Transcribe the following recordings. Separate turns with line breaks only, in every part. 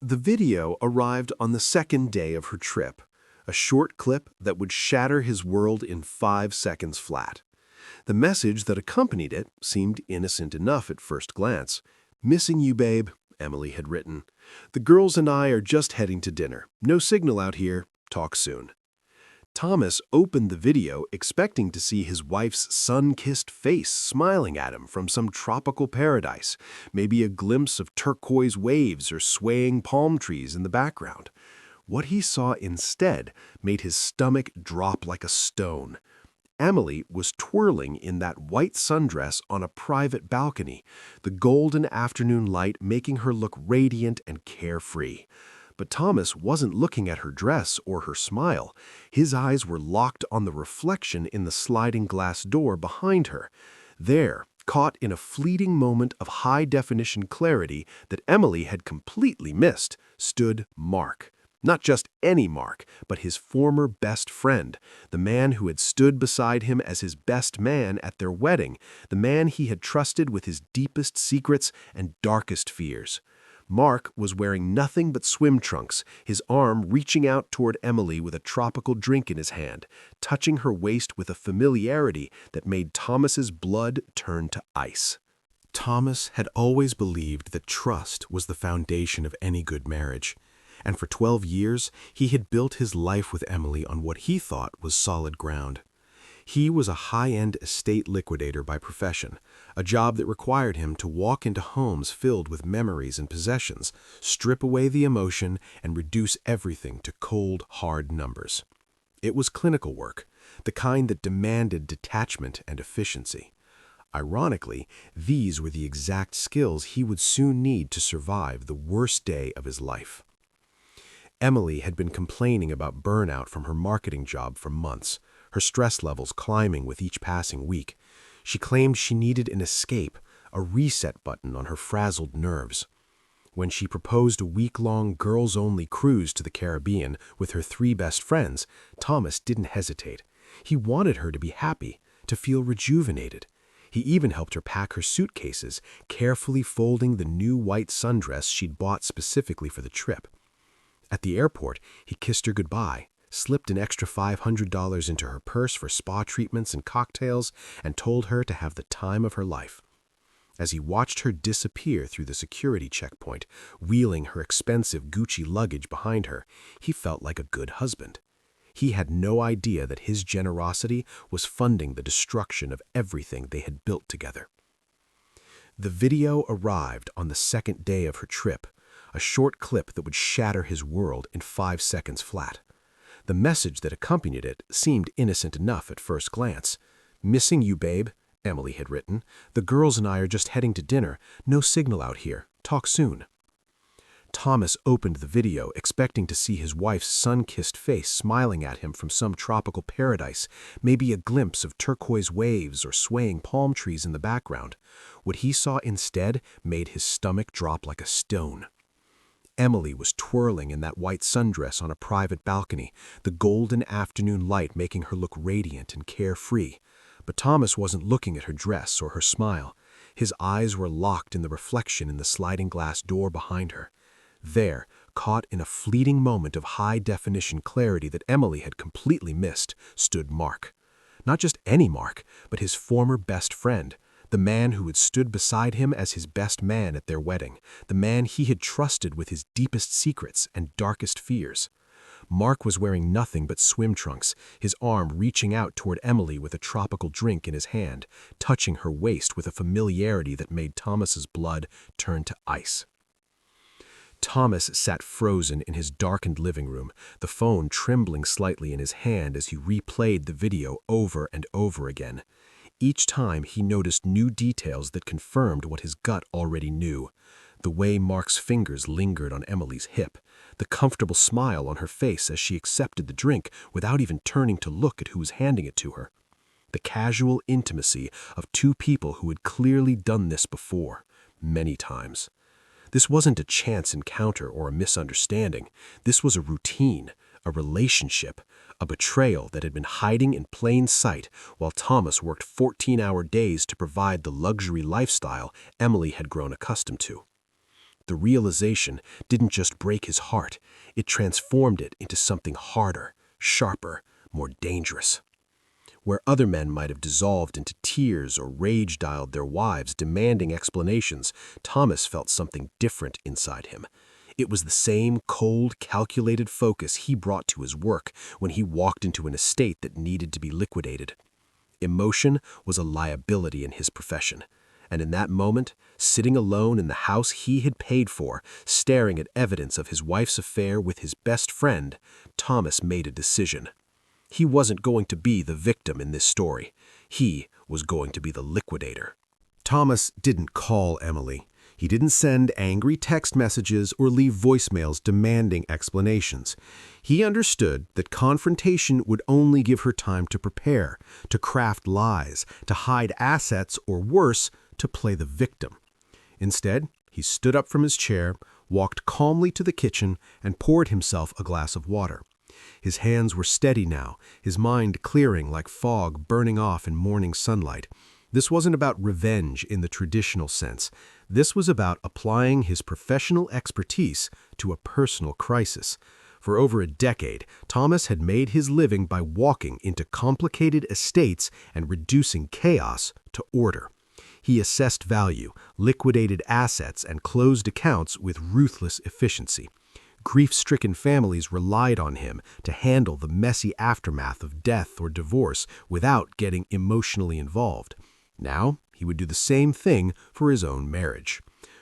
The video arrived on the second day of her trip, a short clip that would shatter his world in 5 seconds flat. The message that accompanied it seemed innocent enough at first glance. "Missing you, babe," Emily had written. "The girls and I are just heading to dinner. No signal out here. Talk soon." Thomas opened the video expecting to see his wife's sun-kissed face smiling at him from some tropical paradise, maybe a glimpse of turquoise waves or swaying palm trees in the background. What he saw instead made his stomach drop like a stone. Emily was twirling in that white sundress on a private balcony, the golden afternoon light making her look radiant and carefree. But Thomas wasn't looking at her dress or her smile. His eyes were locked on the reflection in the sliding glass door behind her. There, caught in a fleeting moment of high-definition clarity that Emily had completely missed, stood Mark. Not just any Mark, but his former best friend, the man who had stood beside him as his best man at their wedding, the man he had trusted with his deepest secrets and darkest fears. Mark was wearing nothing but swim trunks, his arm reaching out toward Emily with a tropical drink in his hand, touching her waist with a familiarity that made Thomas's blood turn to ice. Thomas had always believed that trust was the foundation of any good marriage, and for 12 years he had built his life with Emily on what he thought was solid ground. He was a high-end estate liquidator by profession, a job that required him to walk into homes filled with memories and possessions, strip away the emotion, and reduce everything to cold, hard numbers. It was clinical work, the kind that demanded detachment and efficiency. Ironically, these were the exact skills he would soon need to survive the worst day of his life. Emily had been complaining about burnout from her marketing job for months, her stress levels climbing with each passing week. She claimed she needed an escape, a reset button on her frazzled nerves. When she proposed a week-long girls-only cruise to the Caribbean with her 3 best friends, Thomas didn't hesitate. He wanted her to be happy, to feel rejuvenated. He even helped her pack her suitcases, carefully folding the new white sundress she'd bought specifically for the trip. At the airport, he kissed her goodbye, slipped an extra $500 into her purse for spa treatments and cocktails, and told her to have the time of her life. As he watched her disappear through the security checkpoint, wheeling her expensive Gucci luggage behind her, he felt like a good husband. He had no idea that his generosity was funding the destruction of everything they had built together. The video arrived on the second day of her trip, a short clip that would shatter his world in 5 seconds flat. The message that accompanied it seemed innocent enough at first glance. "Missing you, babe," Emily had written. "The girls and I are just heading to dinner. No signal out here. Talk soon." Thomas opened the video expecting to see his wife's sun-kissed face smiling at him from some tropical paradise, maybe a glimpse of turquoise waves or swaying palm trees in the background. What he saw instead made his stomach drop like a stone. Emily was twirling in that white sundress on a private balcony, the golden afternoon light making her look radiant and carefree. But Thomas wasn't looking at her dress or her smile. His eyes were locked in the reflection in the sliding glass door behind her. There, caught in a fleeting moment of high-definition clarity that Emily had completely missed, stood Mark. Not just any Mark, but his former best friend, the man who had stood beside him as his best man at their wedding, the man he had trusted with his deepest secrets and darkest fears. Mark was wearing nothing but swim trunks, his arm reaching out toward Emily with a tropical drink in his hand, touching her waist with a familiarity that made Thomas's blood turn to ice. Thomas sat frozen in his darkened living room, the phone trembling slightly in his hand as he replayed the video over and over again. Each time he noticed new details that confirmed what his gut already knew. The way Mark's fingers lingered on Emily's hip, the comfortable smile on her face as she accepted the drink without even turning to look at who was handing it to her. The casual intimacy of 2 people who had clearly done this before, many times. This wasn't a chance encounter or a misunderstanding. This was a routine, a relationship, a betrayal that had been hiding in plain sight while Thomas worked 14-hour days to provide the luxury lifestyle Emily had grown accustomed to. The realization didn't just break his heart, it transformed it into something harder, sharper, more dangerous. Where other men might have dissolved into tears or rage-dialed their wives demanding explanations, Thomas felt something different inside him. It was the same cold, calculated focus he brought to his work when he walked into an estate that needed to be liquidated. Emotion was a liability in his profession, and in that moment, sitting alone in the house he had paid for, staring at evidence of his wife's affair with his best friend, Thomas made a decision. He wasn't going to be the victim in this story. He was going to be the liquidator. Thomas didn't call Emily. He didn't send angry text messages or leave voicemails demanding explanations. He understood that confrontation would only give her time to prepare, to craft lies, to hide assets, or worse, to play the victim. Instead, he stood up from his chair, walked calmly to the kitchen, and poured himself a glass of water. His hands were steady now, his mind clearing like fog burning off in morning sunlight. This wasn't about revenge in the traditional sense. This was about applying his professional expertise to a personal crisis. For over a decade, Thomas had made his living by walking into complicated estates and reducing chaos to order. He assessed value, liquidated assets, and closed accounts with ruthless efficiency. Grief-stricken families relied on him to handle the messy aftermath of death or divorce without getting emotionally involved. Now, he would do the same thing for his own marriage.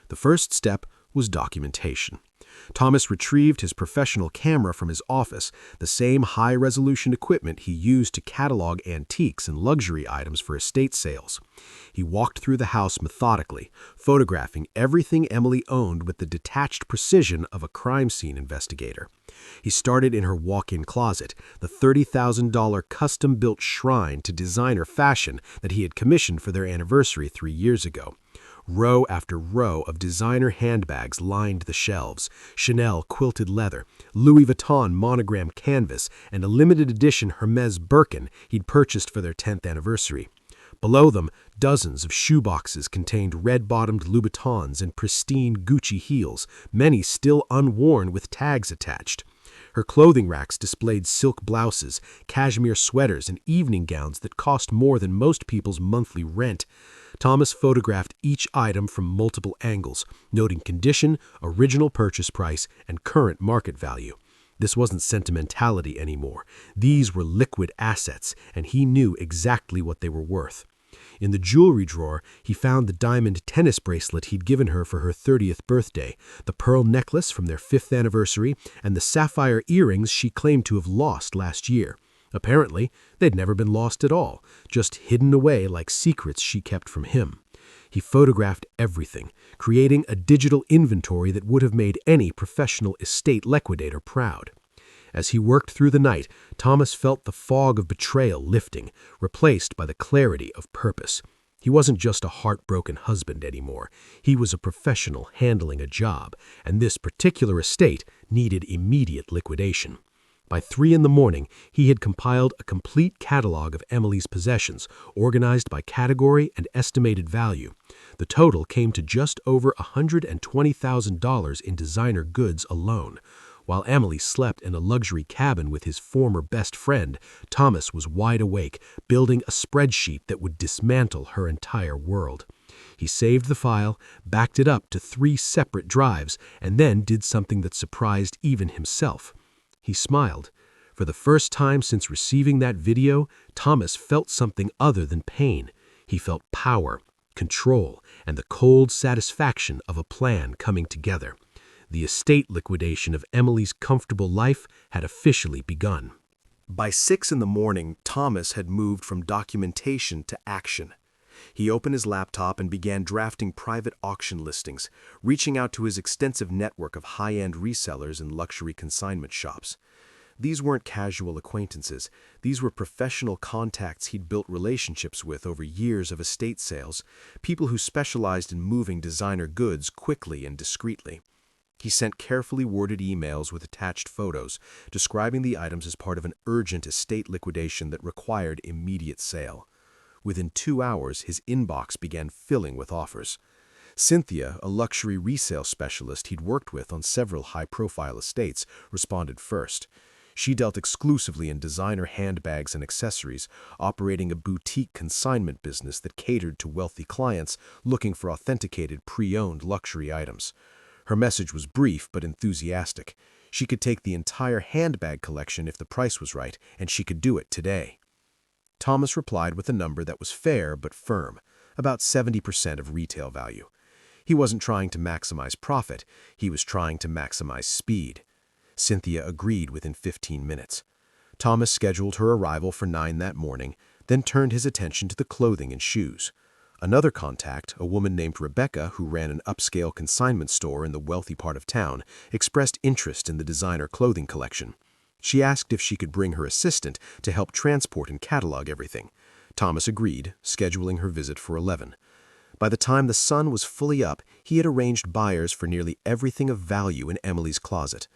The first step was documentation. Thomas retrieved his professional camera from his office, the same high-resolution equipment he used to catalog antiques and luxury items for estate sales. He walked through the house methodically, photographing everything Emily owned with the detached precision of a crime scene investigator. He started in her walk-in closet, the $30,000 custom-built shrine to designer fashion that he had commissioned for their anniversary 3 years ago. Row after row of designer handbags lined the shelves, Chanel quilted leather, Louis Vuitton monogram canvas, and a limited edition Hermes Birkin he'd purchased for their 10th anniversary. Below them, dozens of shoeboxes contained red-bottomed Louboutins and pristine Gucci heels, many still unworn with tags attached. Her clothing racks displayed silk blouses, cashmere sweaters, and evening gowns that cost more than most people's monthly rent. Thomas photographed each item from multiple angles, noting condition, original purchase price, and current market value. This wasn't sentimentality anymore. These were liquid assets, and he knew exactly what they were worth. In the jewelry drawer, he found the diamond tennis bracelet he'd given her for her 30th birthday, the pearl necklace from their 5th anniversary, and the sapphire earrings she claimed to have lost last year. Apparently, they'd never been lost at all, just hidden away like secrets she kept from him. He photographed everything, creating a digital inventory that would have made any professional estate liquidator proud. As he worked through the night, Thomas felt the fog of betrayal lifting, replaced by the clarity of purpose. He wasn't just a heartbroken husband anymore. He was a professional handling a job, and this particular estate needed immediate liquidation. By 3 a.m, he had compiled a complete catalog of Emily's possessions, organized by category and estimated value. The total came to just over $120,000 in designer goods alone. While Emily slept in a luxury cabin with his former best friend, Thomas was wide awake, building a spreadsheet that would dismantle her entire world. He saved the file, backed it up to 3 separate drives, and then did something that surprised even himself. He smiled. For the first time since receiving that video, Thomas felt something other than pain. He felt power, control, and the cold satisfaction of a plan coming together. The estate liquidation of Emily's comfortable life had officially begun. By 6 a.m, Thomas had moved from documentation to action. He opened his laptop and began drafting private auction listings, reaching out to his extensive network of high-end resellers and luxury consignment shops. These weren't casual acquaintances. These were professional contacts he'd built relationships with over years of estate sales, people who specialized in moving designer goods quickly and discreetly. He sent carefully worded emails with attached photos, describing the items as part of an urgent estate liquidation that required immediate sale. Within 2 hours, his inbox began filling with offers. Cynthia, a luxury resale specialist he'd worked with on several high-profile estates, responded first. She dealt exclusively in designer handbags and accessories, operating a boutique consignment business that catered to wealthy clients looking for authenticated pre-owned luxury items. Her message was brief but enthusiastic. She could take the entire handbag collection if the price was right, and she could do it today. Thomas replied with a number that was fair but firm, about 70% of retail value. He wasn't trying to maximize profit, he was trying to maximize speed. Cynthia agreed within 15 minutes. Thomas scheduled her arrival for 9 that morning, then turned his attention to the clothing and shoes. Another contact, a woman named Rebecca who ran an upscale consignment store in the wealthy part of town, expressed interest in the designer clothing collection. She asked if she could bring her assistant to help transport and catalog everything. Thomas agreed, scheduling her visit for 11. By the time the sun was fully up, he had arranged buyers for nearly everything of value in Emily's closet.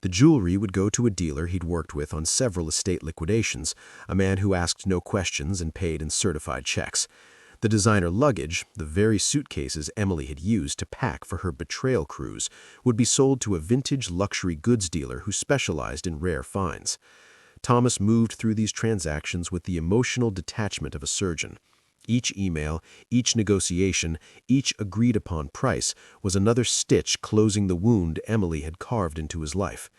The jewelry would go to a dealer he'd worked with on several estate liquidations, a man who asked no questions and paid in certified checks. The designer luggage, the very suitcases Emily had used to pack for her Betrayal cruise, would be sold to a vintage luxury goods dealer who specialized in rare finds. Thomas moved through these transactions with the emotional detachment of a surgeon. Each email, each negotiation, each agreed-upon price was another stitch closing the wound Emily had carved into his life.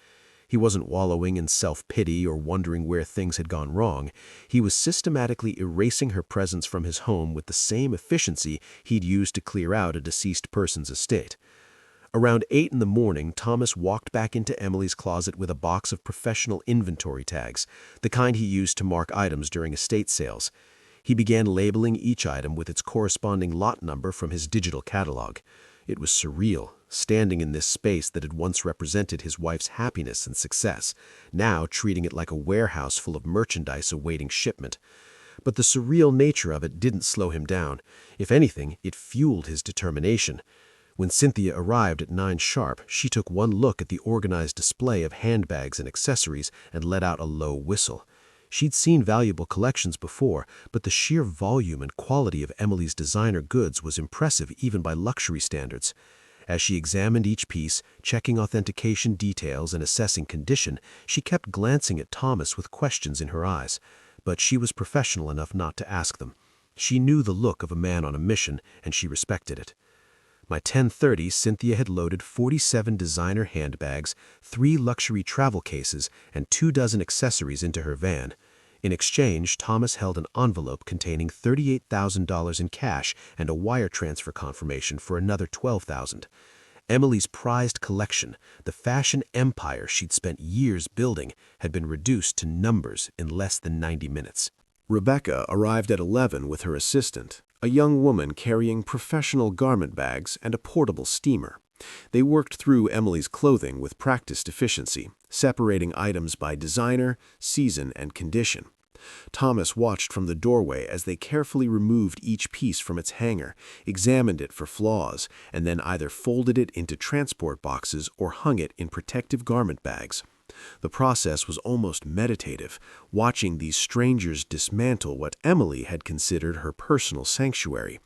He wasn't wallowing in self-pity or wondering where things had gone wrong. He was systematically erasing her presence from his home with the same efficiency he'd used to clear out a deceased person's estate. Around 8 in the morning, Thomas walked back into Emily's closet with a box of professional inventory tags, the kind he used to mark items during estate sales. He began labeling each item with its corresponding lot number from his digital catalog. It was surreal, standing in this space that had once represented his wife's happiness and success, now treating it like a warehouse full of merchandise awaiting shipment. But the surreal nature of it didn't slow him down. If anything, it fueled his determination. When Cynthia arrived at 9 sharp, she took one look at the organized display of handbags and accessories and let out a low whistle. She'd seen valuable collections before, but the sheer volume and quality of Emily's designer goods was impressive even by luxury standards. As she examined each piece, checking authentication details and assessing condition, she kept glancing at Thomas with questions in her eyes. But she was professional enough not to ask them. She knew the look of a man on a mission, and she respected it. By 10:30, Cynthia had loaded 47 designer handbags, 3 luxury travel cases, and 24 accessories into her van. In exchange, Thomas held an envelope containing $38,000 in cash and a wire transfer confirmation for another $12,000. Emily's prized collection, the fashion empire she'd spent years building, had been reduced to numbers in less than 90 minutes. Rebecca arrived at 11 with her assistant, a young woman carrying professional garment bags and a portable steamer. They worked through Emily's clothing with practiced efficiency, separating items by designer, season, and condition. Thomas watched from the doorway as they carefully removed each piece from its hanger, examined it for flaws, and then either folded it into transport boxes or hung it in protective garment bags. The process was almost meditative, watching these strangers dismantle what Emily had considered her personal sanctuary.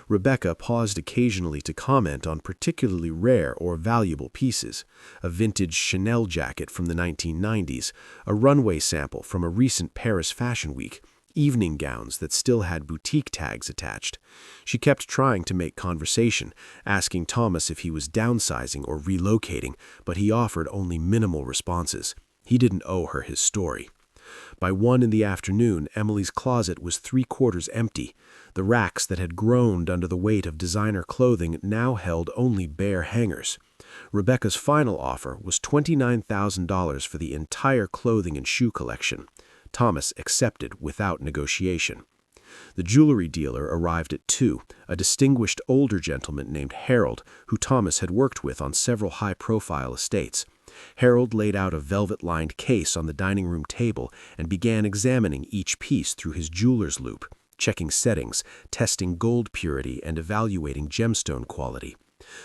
Rebecca paused occasionally to comment on particularly rare or valuable pieces, a vintage Chanel jacket from the 1990s, a runway sample from a recent Paris Fashion Week, evening gowns that still had boutique tags attached. She kept trying to make conversation, asking Thomas if he was downsizing or relocating, but he offered only minimal responses. He didn't owe her his story. By 1 in the afternoon, Emily's closet was 3/4 empty. The racks that had groaned under the weight of designer clothing now held only bare hangers. Rebecca's final offer was $29,000 for the entire clothing and shoe collection. Thomas accepted without negotiation. The jewelry dealer arrived at 2, a distinguished older gentleman named Harold, who Thomas had worked with on several high-profile estates. Harold laid out a velvet-lined case on the dining room table and began examining each piece through his jeweler's loupe, checking settings, testing gold purity, and evaluating gemstone quality.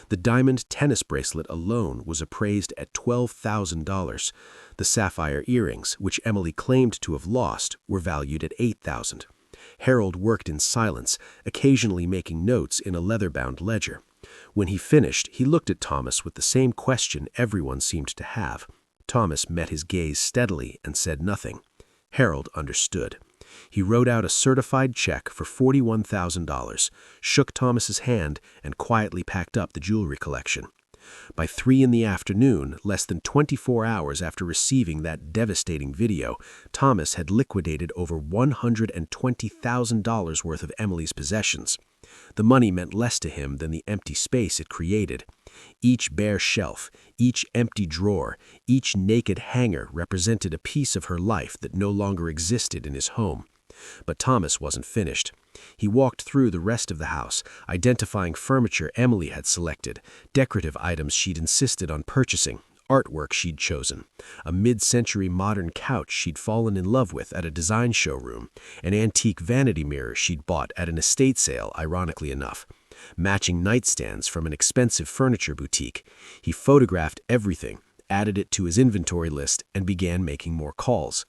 The diamond tennis bracelet alone was appraised at $12,000. The sapphire earrings, which Emily claimed to have lost, were valued at $8,000. Harold worked in silence, occasionally making notes in a leather-bound ledger. When he finished, he looked at Thomas with the same question everyone seemed to have. Thomas met his gaze steadily and said nothing. Harold understood. He wrote out a certified check for $41,000, shook Thomas's hand, and quietly packed up the jewelry collection. By 3 in the afternoon, less than 24 hours after receiving that devastating video, Thomas had liquidated over $120,000 worth of Emily's possessions. The money meant less to him than the empty space it created. Each bare shelf, each empty drawer, each naked hanger represented a piece of her life that no longer existed in his home. But Thomas wasn't finished. He walked through the rest of the house, identifying furniture Emily had selected, decorative items she'd insisted on purchasing, artwork she'd chosen, a mid-century modern couch she'd fallen in love with at a design showroom, an antique vanity mirror she'd bought at an estate sale, ironically enough, matching nightstands from an expensive furniture boutique. He photographed everything, added it to his inventory list, and began making more calls.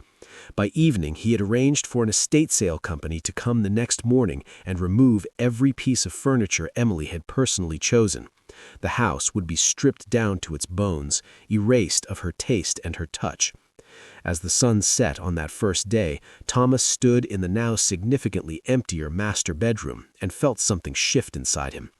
By evening, he had arranged for an estate sale company to come the next morning and remove every piece of furniture Emily had personally chosen. The house would be stripped down to its bones, erased of her taste and her touch. As the sun set on that first day, Thomas stood in the now significantly emptier master bedroom and felt something shift inside him.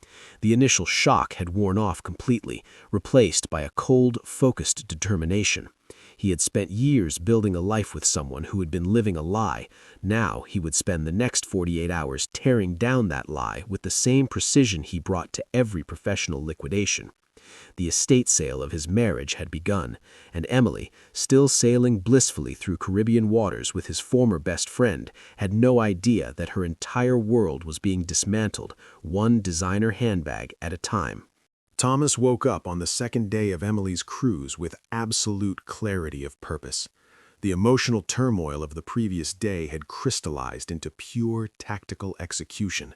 The initial shock had worn off completely, replaced by a cold, focused determination. He had spent years building a life with someone who had been living a lie. Now he would spend the next 48 hours tearing down that lie with the same precision he brought to every professional liquidation. The estate sale of his marriage had begun, and Emily, still sailing blissfully through Caribbean waters with his former best friend, had no idea that her entire world was being dismantled, one designer handbag at a time. Thomas woke up on the second day of Emily's cruise with absolute clarity of purpose. The emotional turmoil of the previous day had crystallized into pure tactical execution.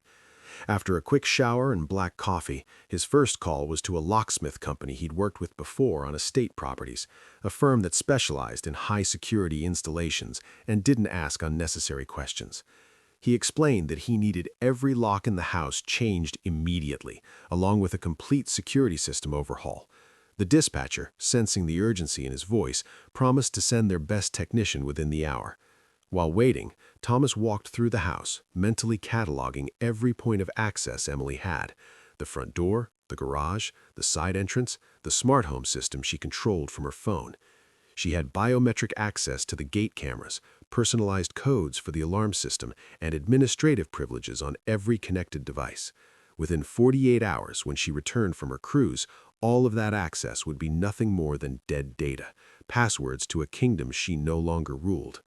After a quick shower and black coffee, his first call was to a locksmith company he'd worked with before on estate properties, a firm that specialized in high-security installations and didn't ask unnecessary questions. He explained that he needed every lock in the house changed immediately, along with a complete security system overhaul. The dispatcher, sensing the urgency in his voice, promised to send their best technician within the hour. While waiting, Thomas walked through the house, mentally cataloging every point of access Emily had: the front door, the garage, the side entrance, the smart home system she controlled from her phone. She had biometric access to the gate cameras, personalized codes for the alarm system, and administrative privileges on every connected device. Within 48 hours, when she returned from her cruise, all of that access would be nothing more than dead data, passwords to a kingdom she no longer ruled.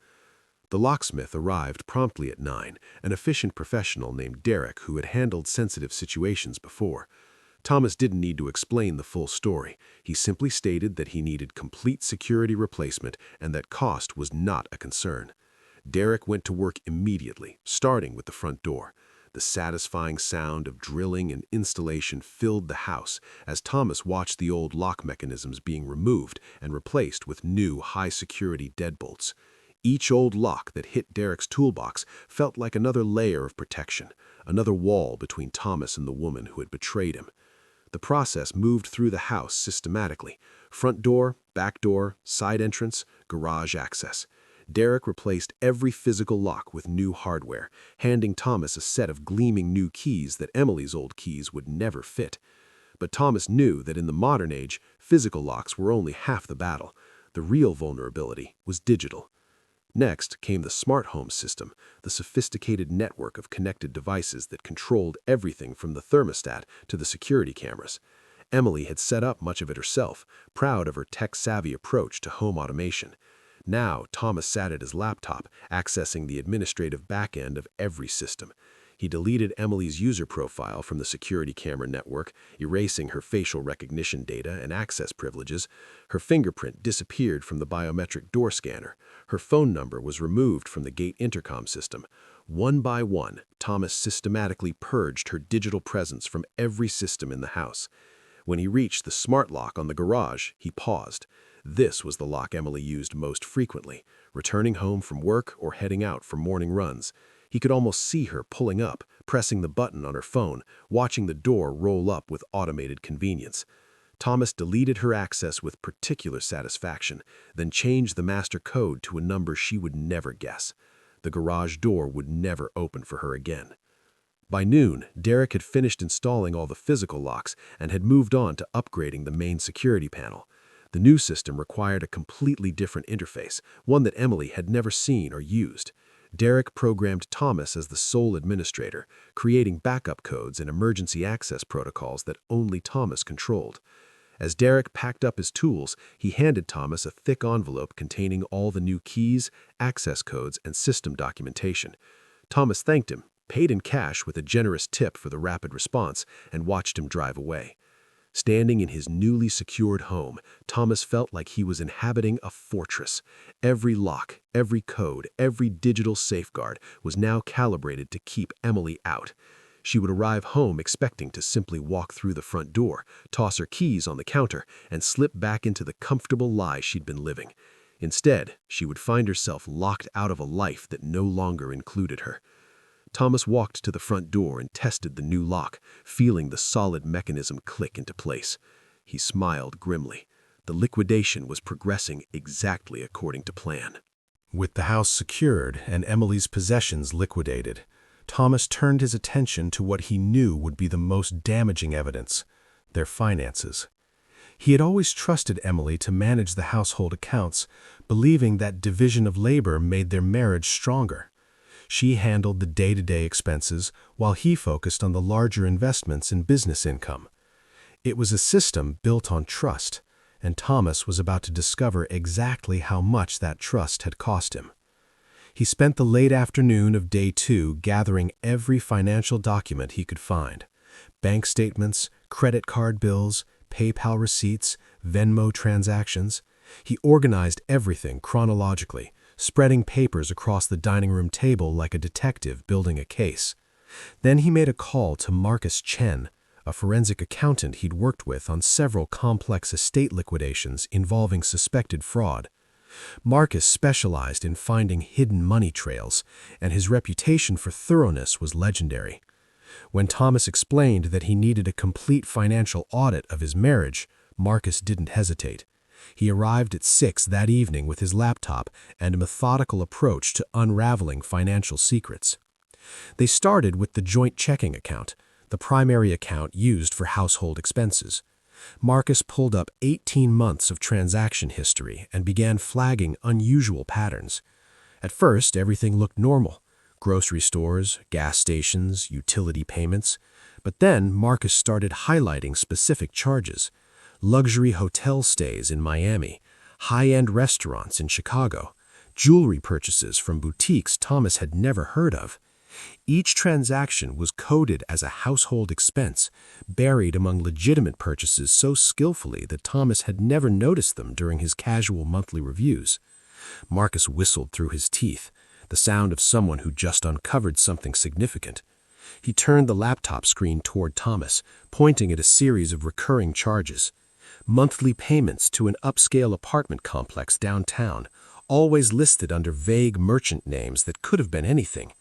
The locksmith arrived promptly at 9, an efficient professional named Derek who had handled sensitive situations before. Thomas didn't need to explain the full story. He simply stated that he needed complete security replacement and that cost was not a concern. Derek went to work immediately, starting with the front door. The satisfying sound of drilling and installation filled the house as Thomas watched the old lock mechanisms being removed and replaced with new high-security deadbolts. Each old lock that hit Derek's toolbox felt like another layer of protection, another wall between Thomas and the woman who had betrayed him. The process moved through the house systematically: front door, back door, side entrance, garage access. Derek replaced every physical lock with new hardware, handing Thomas a set of gleaming new keys that Emily's old keys would never fit. But Thomas knew that in the modern age, physical locks were only half the battle. The real vulnerability was digital. Next came the smart home system, the sophisticated network of connected devices that controlled everything from the thermostat to the security cameras. Emily had set up much of it herself, proud of her tech-savvy approach to home automation. Now Thomas sat at his laptop, accessing the administrative back-end of every system. He deleted Emily's user profile from the security camera network, erasing her facial recognition data and access privileges. Her fingerprint disappeared from the biometric door scanner. Her phone number was removed from the gate intercom system. One by one, Thomas systematically purged her digital presence from every system in the house. When he reached the smart lock on the garage, he paused. This was the lock Emily used most frequently, returning home from work or heading out for morning runs. He could almost see her pulling up, pressing the button on her phone, watching the door roll up with automated convenience. Thomas deleted her access with particular satisfaction, then changed the master code to a number she would never guess. The garage door would never open for her again. By noon, Derek had finished installing all the physical locks and had moved on to upgrading the main security panel. The new system required a completely different interface, one that Emily had never seen or used. Derek programmed Thomas as the sole administrator, creating backup codes and emergency access protocols that only Thomas controlled. As Derek packed up his tools, he handed Thomas a thick envelope containing all the new keys, access codes, and system documentation. Thomas thanked him, paid in cash with a generous tip for the rapid response, and watched him drive away. Standing in his newly secured home, Thomas felt like he was inhabiting a fortress. Every lock, every code, every digital safeguard was now calibrated to keep Emily out. She would arrive home expecting to simply walk through the front door, toss her keys on the counter, and slip back into the comfortable life she'd been living. Instead, she would find herself locked out of a life that no longer included her. Thomas walked to the front door and tested the new lock, feeling the solid mechanism click into place. He smiled grimly. The liquidation was progressing exactly according to plan. With the house secured and Emily's possessions liquidated, Thomas turned his attention to what he knew would be the most damaging evidence: their finances. He had always trusted Emily to manage the household accounts, believing that division of labor made their marriage stronger. She handled the day-to-day expenses, while he focused on the larger investments in business income. It was a system built on trust, and Thomas was about to discover exactly how much that trust had cost him. He spent the late afternoon of day 2 gathering every financial document he could find: bank statements, credit card bills, PayPal receipts, Venmo transactions. He organized everything chronologically, spreading papers across the dining room table like a detective building a case. Then he made a call to Marcus Chen, a forensic accountant he'd worked with on several complex estate liquidations involving suspected fraud. Marcus specialized in finding hidden money trails, and his reputation for thoroughness was legendary. When Thomas explained that he needed a complete financial audit of his marriage, Marcus didn't hesitate. He arrived at 6 that evening with his laptop and a methodical approach to unraveling financial secrets. They started with the joint checking account, the primary account used for household expenses. Marcus pulled up 18 months of transaction history and began flagging unusual patterns. At first, everything looked normal: grocery stores, gas stations, utility payments. But then Marcus started highlighting specific charges: luxury hotel stays in Miami, high-end restaurants in Chicago, jewelry purchases from boutiques Thomas had never heard of. Each transaction was coded as a household expense, buried among legitimate purchases so skillfully that Thomas had never noticed them during his casual monthly reviews. Marcus whistled through his teeth, the sound of someone who just uncovered something significant. He turned the laptop screen toward Thomas, pointing at a series of recurring charges. Monthly payments to an upscale apartment complex downtown, always listed under vague merchant names that could have been anything.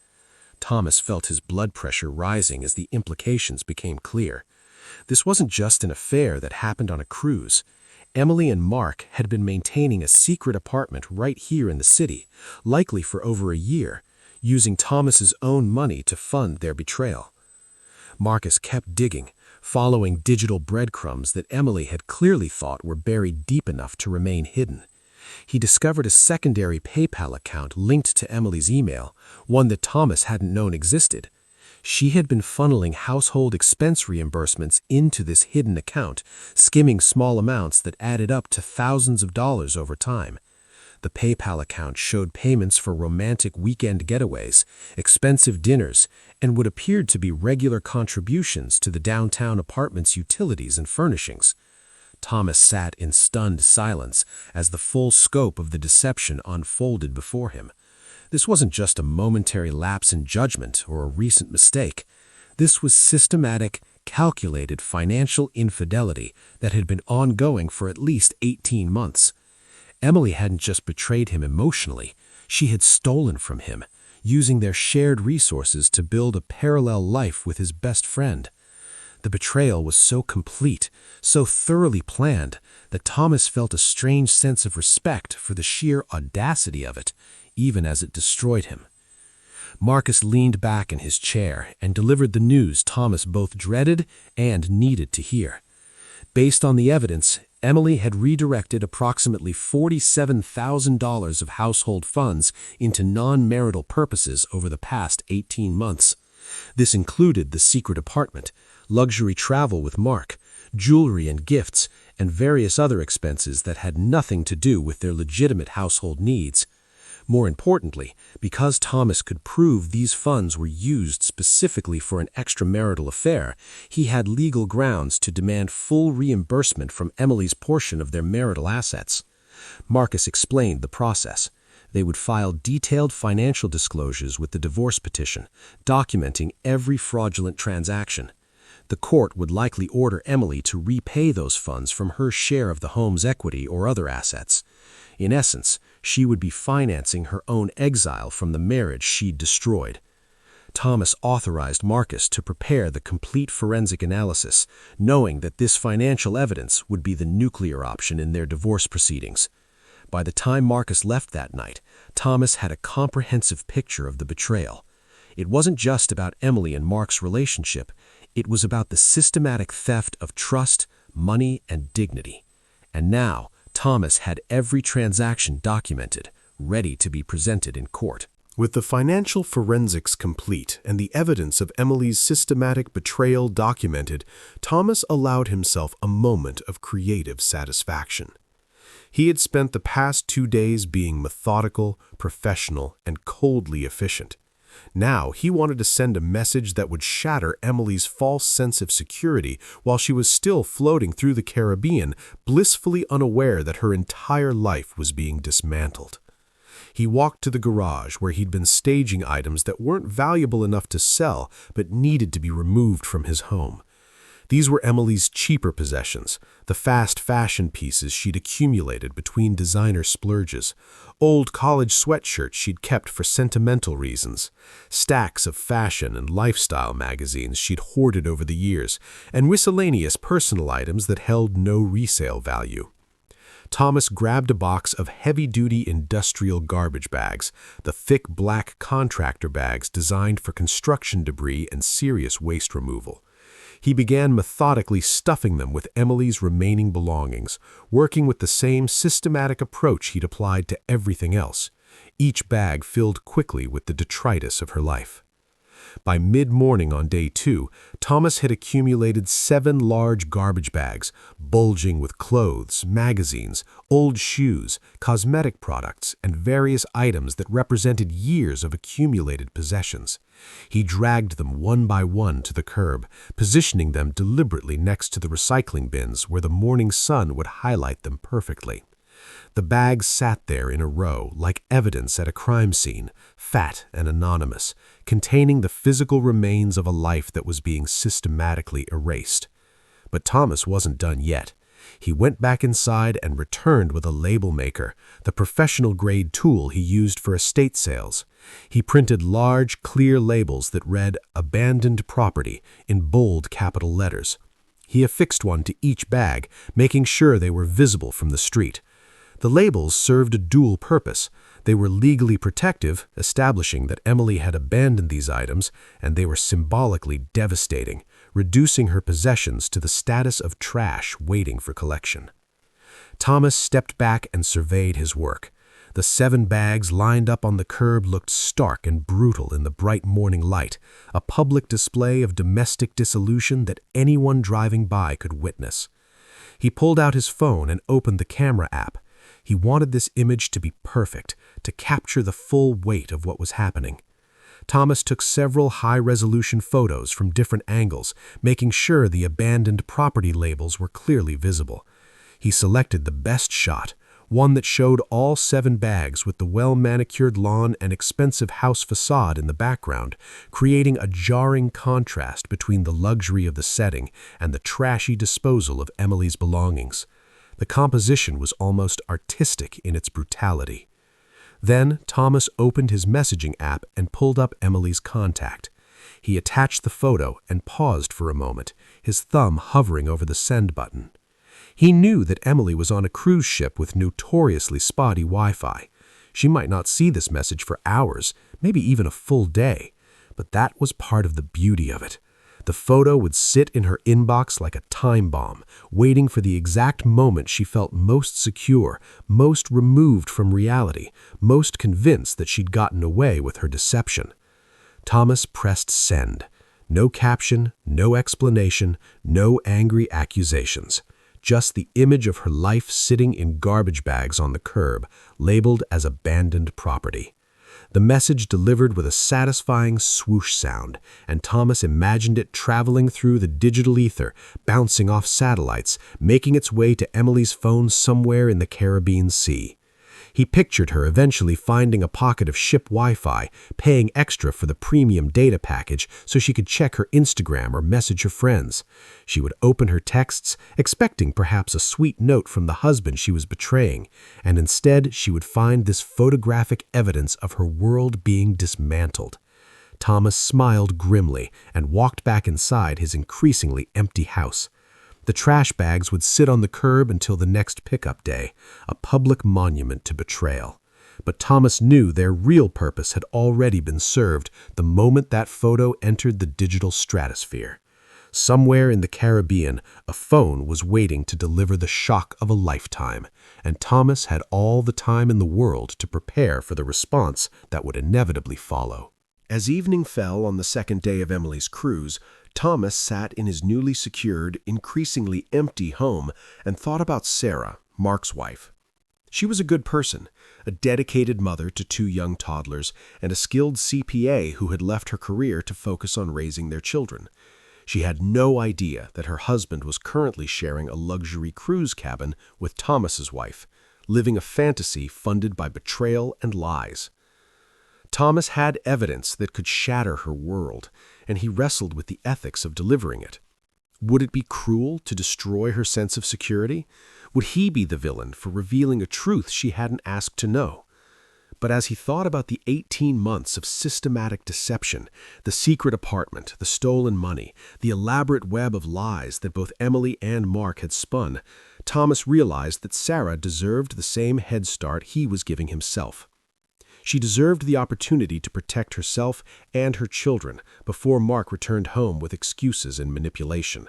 Thomas felt his blood pressure rising as the implications became clear. This wasn't just an affair that happened on a cruise. Emily and Mark had been maintaining a secret apartment right here in the city, likely for over a year, using Thomas's own money to fund their betrayal. Marcus kept digging, following digital breadcrumbs that Emily had clearly thought were buried deep enough to remain hidden. He discovered a secondary PayPal account linked to Emily's email, one that Thomas hadn't known existed. She had been funneling household expense reimbursements into this hidden account, skimming small amounts that added up to thousands of dollars over time. The PayPal account showed payments for romantic weekend getaways, expensive dinners, and what appeared to be regular contributions to the downtown apartment's utilities and furnishings. Thomas sat in stunned silence as the full scope of the deception unfolded before him. This wasn't just a momentary lapse in judgment or a recent mistake. This was systematic, calculated financial infidelity that had been ongoing for at least 18 months. Emily hadn't just betrayed him emotionally, she had stolen from him,
using their shared resources to build a parallel life with his best friend. The betrayal was so complete, so thoroughly planned, that Thomas felt a strange sense of respect for the sheer audacity of it, even as it destroyed him. Marcus leaned back in his chair and delivered the news Thomas both dreaded and needed to hear. Based on the evidence, Emily had redirected approximately $47,000 of household funds into non-marital purposes over the past 18 months. This included the secret apartment, luxury travel with Mark, jewelry and gifts, and various other expenses that had nothing to do with their legitimate household needs. More importantly, because Thomas could prove these funds were used specifically for an extramarital affair, he had legal grounds to demand full reimbursement from Emily's portion of their marital assets. Marcus explained the process. They would file detailed financial disclosures with the divorce petition, documenting every fraudulent transaction. The court would likely order Emily to repay those funds from her share of the home's equity or other assets. In essence, she would be financing her own exile from the marriage she'd destroyed. Thomas authorized Marcus to prepare the complete forensic analysis, knowing that this financial evidence would be the nuclear option in their divorce proceedings. By the time Marcus left that night, Thomas had a comprehensive picture of the betrayal. It wasn't just about Emily and Mark's relationship. It was about the systematic theft of trust, money, and dignity. And now, Thomas had every transaction documented, ready to be presented in court.
With the financial forensics complete and the evidence of Emily's systematic betrayal documented, Thomas allowed himself a moment of creative satisfaction. He had spent the past 2 days being methodical, professional, and coldly efficient. Now he wanted to send a message that would shatter Emily's false sense of security while she was still floating through the Caribbean, blissfully unaware that her entire life was being dismantled. He walked to the garage where he'd been staging items that weren't valuable enough to sell but needed to be removed from his home. These were Emily's cheaper possessions, the fast fashion pieces she'd accumulated between designer splurges, old college sweatshirts she'd kept for sentimental reasons, stacks of fashion and lifestyle magazines she'd hoarded over the years, and miscellaneous personal items that held no resale value. Thomas grabbed a box of heavy-duty industrial garbage bags, the thick black contractor bags designed for construction debris and serious waste removal. He began methodically stuffing them with Emily's remaining belongings, working with the same systematic approach he'd applied to everything else, each bag filled quickly with the detritus of her life. By mid-morning on day 2, Thomas had accumulated 7 large garbage bags, bulging with clothes, magazines, old shoes, cosmetic products, and various items that represented years of accumulated possessions. He dragged them one by one to the curb, positioning them deliberately next to the recycling bins where the morning sun would highlight them perfectly. The bags sat there in a row, like evidence at a crime scene, fat and anonymous, containing the physical remains of a life that was being systematically erased. But Thomas wasn't done yet. He went back inside and returned with a label maker, the professional-grade tool he used for estate sales. He printed large, clear labels that read "Abandoned Property" in bold capital letters. He affixed one to each bag, making sure they were visible from the street. The labels served a dual purpose. They were legally protective, establishing that Emily had abandoned these items, and they were symbolically devastating, reducing her possessions to the status of trash waiting for collection. Thomas stepped back and surveyed his work. The 7 bags lined up on the curb looked stark and brutal in the bright morning light, a public display of domestic dissolution that anyone driving by could witness. He pulled out his phone and opened the camera app. He wanted this image to be perfect, to capture the full weight of what was happening. Thomas took several high-resolution photos from different angles, making sure the abandoned property labels were clearly visible. He selected the best shot, one that showed all 7 bags with the well-manicured lawn and expensive house facade in the background, creating a jarring contrast between the luxury of the setting and the trashy disposal of Emily's belongings. The composition was almost artistic in its brutality.
Then Thomas opened his messaging app and pulled up Emily's contact. He attached the photo and paused for a moment, his thumb hovering over the send button. He knew that Emily was on a cruise ship with notoriously spotty Wi-Fi. She might not see this message for hours, maybe even a full day, but that was part of the beauty of it. The photo would sit in her inbox like a time bomb, waiting for the exact moment she felt most secure, most removed from reality, most convinced that she'd gotten away with her deception. Thomas pressed send. No caption, no explanation, no angry accusations. Just the image of her life sitting in garbage bags on the curb, labeled as abandoned property. The message delivered with a satisfying swoosh sound, and Thomas imagined it traveling through the digital ether, bouncing off satellites, making its way to Emily's phone somewhere in the Caribbean Sea. He pictured her eventually finding a pocket of ship Wi-Fi, paying extra for the premium data package so she could check her Instagram or message her friends. She would open her texts, expecting perhaps a sweet note from the husband she was betraying, and instead she would find this photographic evidence of her world being dismantled. Thomas smiled grimly and walked back inside his increasingly empty house. The trash bags would sit on the curb until the next pickup day, a public monument to betrayal. But Thomas knew their real purpose had already been served the moment that photo entered the digital stratosphere. Somewhere in the Caribbean, a phone was waiting to deliver the shock of a lifetime, and Thomas had all the time in the world to prepare for the response that would inevitably follow.
As evening fell on the second day of Emily's cruise, Thomas sat in his newly secured, increasingly empty home and thought about Sarah, Mark's wife. She was a good person, a dedicated mother to 2 young toddlers, and a skilled CPA who had left her career to focus on raising their children. She had no idea that her husband was currently sharing a luxury cruise cabin with Thomas's wife, living a fantasy funded by betrayal and lies. Thomas had evidence that could shatter her world, and he wrestled with the ethics of delivering it. Would it be cruel to destroy her sense of security? Would he be the villain for revealing a truth she hadn't asked to know? But as he thought about the 18 months of systematic deception, the secret apartment, the stolen money, the elaborate web of lies that both Emily and Mark had spun, Thomas realized that Sarah deserved the same head start he was giving himself. She deserved the opportunity to protect herself and her children before Mark returned home with excuses and manipulation.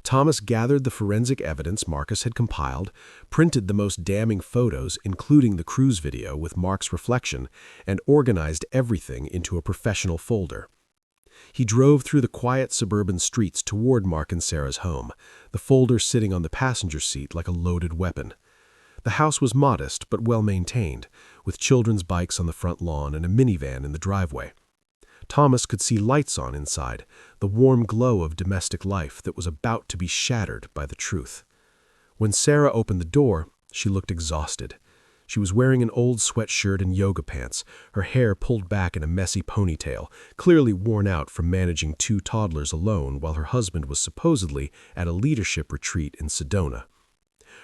Thomas gathered the forensic evidence Marcus had compiled, printed the most damning photos, including the cruise video with Mark's reflection, and organized everything into a professional folder. He drove through the quiet suburban streets toward Mark and Sarah's home, the folder sitting on the passenger seat like a loaded weapon. The house was modest but well-maintained, with children's bikes on the front lawn and a minivan in the driveway. Thomas could see lights on inside, the warm glow of domestic life that was about to be shattered by the truth. When Sarah opened the door, she looked exhausted. She was wearing an old sweatshirt and yoga pants, her hair pulled back in a messy ponytail, clearly worn out from managing 2 toddlers alone while her husband was supposedly at a leadership retreat in Sedona.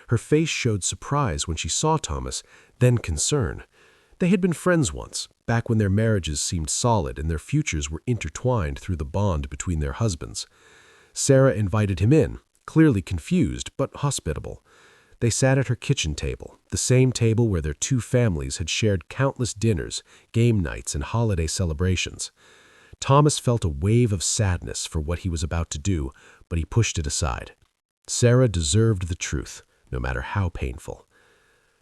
Her face showed surprise when she saw Thomas, then concern. They had been friends once, back when their marriages seemed solid and their futures were intertwined through the bond between their husbands. Sarah invited him in, clearly confused but hospitable. They sat at her kitchen table, the same table where their 2 families had shared countless dinners, game nights, and holiday celebrations. Thomas felt a wave of sadness for what he was about to do, but he pushed it aside. Sarah deserved the truth, no matter how painful.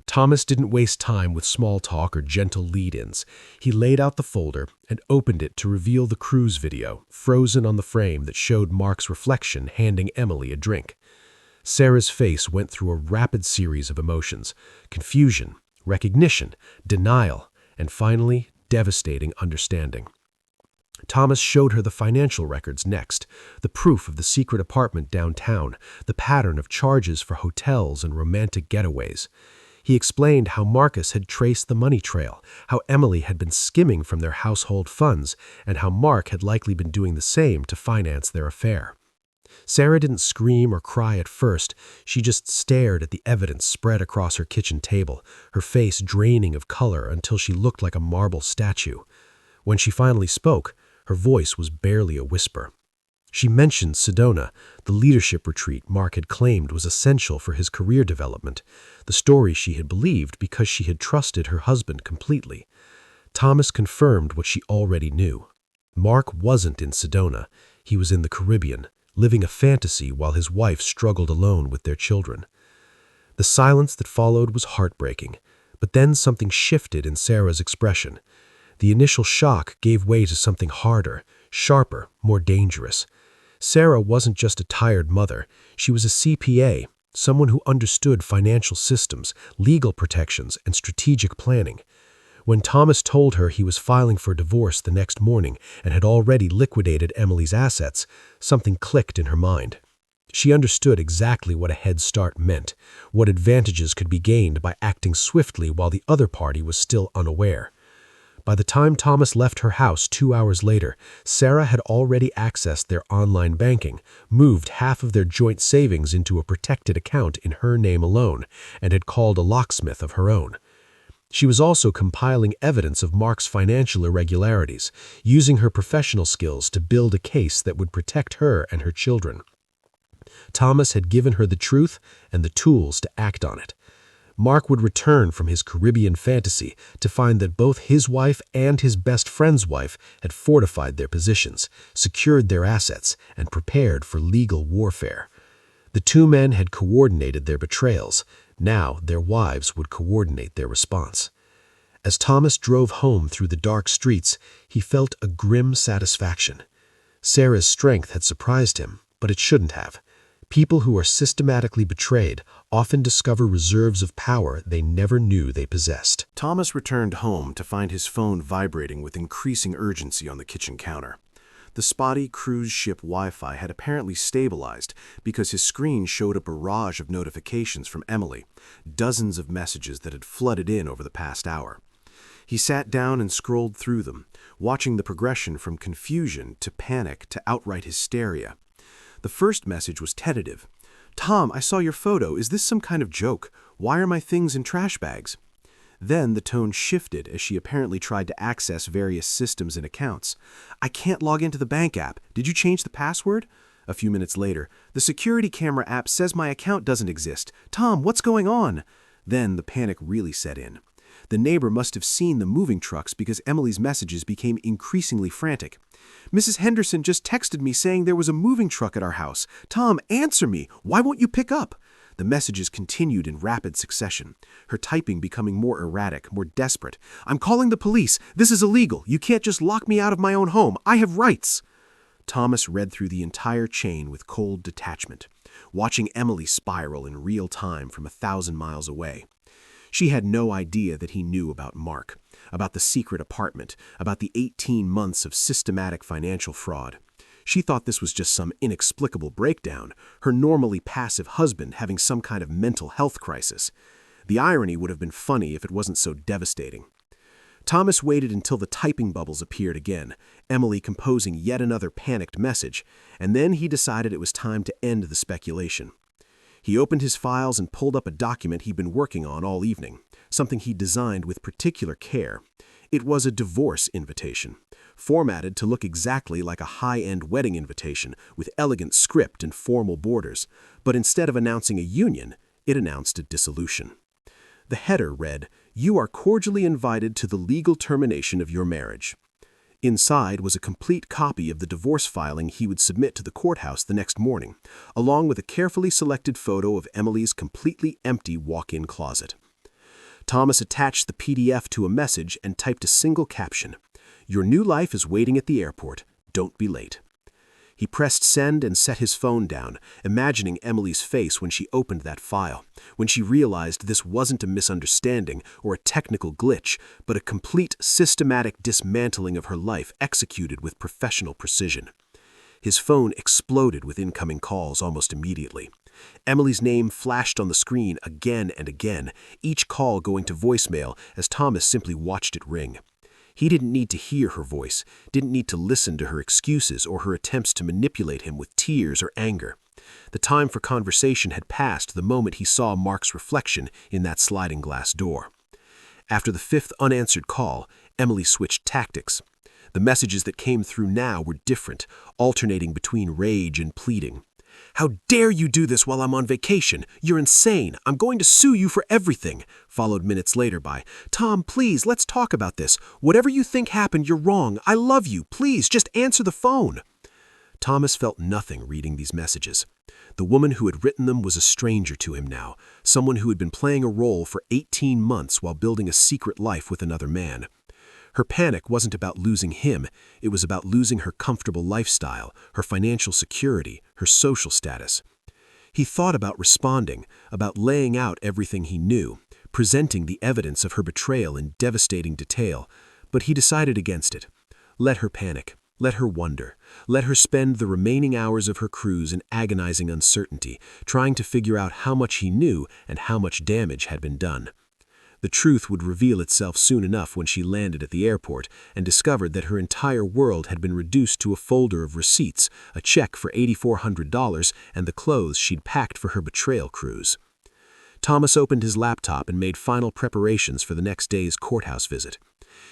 Thomas didn't waste time with small talk or gentle lead-ins. He laid out the folder and opened it to reveal the cruise video, frozen on the frame that showed Mark's reflection handing Emily a drink. Sarah's face went through a rapid series of emotions: confusion, recognition, denial, and finally, devastating understanding. Thomas showed her the financial records next, the proof of the secret apartment downtown, the pattern of charges for hotels and romantic getaways. He explained how Marcus had traced the money trail, how Emily had been skimming from their household funds, and how Mark had likely been doing the same to finance their affair.
Sarah didn't scream or cry at first. She just stared at the evidence spread across her kitchen table, her face draining of color until she looked like a marble statue. When she finally spoke, her voice was barely a whisper. She mentioned Sedona, the leadership retreat Mark had claimed was essential for his career development, the story she had believed because she had trusted her husband completely. Thomas confirmed what she already knew. Mark wasn't in Sedona. He was in the Caribbean, living a fantasy while his wife struggled alone with their children. The silence that followed was heartbreaking, but then something shifted in Sarah's expression. The initial shock gave way to something harder, sharper, more dangerous. Sarah wasn't just a tired mother. She was a CPA, someone who understood financial systems, legal protections, and strategic planning. When Thomas told her he was filing for divorce the next morning and had already liquidated Emily's assets, something clicked in her mind. She understood exactly what a head start meant, what advantages could be gained by acting swiftly while the other party was still unaware. By the time Thomas left her house 2 hours later, Sarah had already accessed their online banking, moved half of their joint savings into a protected account in her name alone, and had called a locksmith of her own. She was also compiling evidence of Mark's financial irregularities, using her professional skills to build a case that would protect her and her children. Thomas had given her the truth and the tools to act on it. Mark would return from his Caribbean fantasy to find that both his wife and his best friend's wife had fortified their positions, secured their assets, and prepared for legal warfare. The two men had coordinated their betrayals. Now their wives would coordinate their response. As Thomas drove home through the dark streets, he felt a grim satisfaction. Sarah's strength had surprised him, but it shouldn't have. People who are systematically betrayed often discover reserves of power they never knew they possessed.
Thomas returned home to find his phone vibrating with increasing urgency on the kitchen counter. The spotty cruise ship Wi-Fi had apparently stabilized because his screen showed a barrage of notifications from Emily, dozens of messages that had flooded in over the past hour. He sat down and scrolled through them, watching the progression from confusion to panic to outright hysteria. The first message was tentative. "Tom, I saw your photo. Is this some kind of joke? Why are my things in trash bags?" Then the tone shifted as she apparently tried to access various systems and accounts. "I can't log into the bank app. Did you change the password?" A few minutes later, "The security camera app says my account doesn't exist. Tom, what's going on?" Then the panic really set in. The neighbor must have seen the moving trucks because Emily's messages became increasingly frantic. "Mrs. Henderson just texted me saying there was a moving truck at our house. Tom, answer me. Why won't you pick up?" The messages continued in rapid succession, her typing becoming more erratic, more desperate. "I'm calling the police. This is illegal. You can't just lock me out of my own home. I have rights." Thomas read through the entire chain with cold detachment, watching Emily spiral in real time from 1,000 miles away. She had no idea that he knew about Mark, about the secret apartment, about the 18 months of systematic financial fraud. She thought this was just some inexplicable breakdown, her normally passive husband having some kind of mental health crisis. The irony would have been funny if it wasn't so devastating. Thomas waited until the typing bubbles appeared again, Emily composing yet another panicked message, and then he decided it was time to end the speculation. He opened his files and pulled up a document he'd been working on all evening, something he designed with particular care. It was a divorce invitation, formatted to look exactly like a high-end wedding invitation with elegant script and formal borders, but instead of announcing a union, it announced a dissolution. The header read, "You are cordially invited to the legal termination of your marriage." Inside was a complete copy of the divorce filing he would submit to the courthouse the next morning, along with a carefully selected photo of Emily's completely empty walk-in closet. Thomas attached the PDF to a message and typed a single caption, "Your new life is waiting at the airport. Don't be late." He pressed send and set his phone down, imagining Emily's face when she opened that file, when she realized this wasn't a misunderstanding or a technical glitch, but a complete systematic dismantling of her life executed with professional precision. His phone exploded with incoming calls almost immediately. Emily's name flashed on the screen again and again, each call going to voicemail as Thomas simply watched it ring.
He didn't need to hear her voice, didn't need to listen to her excuses or her attempts to manipulate him with tears or anger. The time for conversation had passed the moment he saw Mark's reflection in that sliding glass door. After the fifth unanswered call, Emily switched tactics. The messages that came through now were different, alternating between rage and pleading. "How dare you do this while I'm on vacation? You're insane. I'm going to sue you for everything," followed minutes later by, "Tom, please, let's talk about this. Whatever you think happened, you're wrong. I love you. Please, just answer the phone." Thomas felt nothing reading these messages. The woman who had written them was a stranger to him now, someone who had been playing a role for 18 months while building a secret life with another man. Her panic wasn't about losing him, it was about losing her comfortable lifestyle, her financial security, her social status. He thought about responding, about laying out everything he knew, presenting the evidence of her betrayal in devastating detail, but he decided against it. Let her panic. Let her wonder. Let her spend the remaining hours of her cruise in agonizing uncertainty, trying to figure out how much he knew and how much damage had been done. The truth would reveal itself soon enough when she landed at the airport and discovered that her entire world had been reduced to a folder of receipts, a check for $8,400, and the clothes she'd packed for her betrayal cruise. Thomas opened his laptop and made final preparations for the next day's courthouse visit.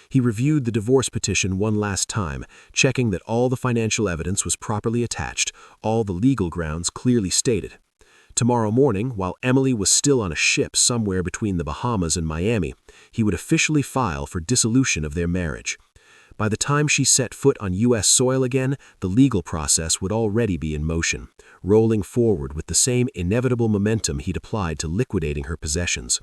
He reviewed the divorce petition one last time, checking that all the financial evidence was properly attached, all the legal grounds clearly stated. Tomorrow morning, while Emily was still on a ship somewhere between the Bahamas and Miami, he would officially file for dissolution of their marriage. By the time she set foot on U.S. soil again, the legal process would already be in motion, rolling forward with the same inevitable momentum he'd applied to liquidating her possessions.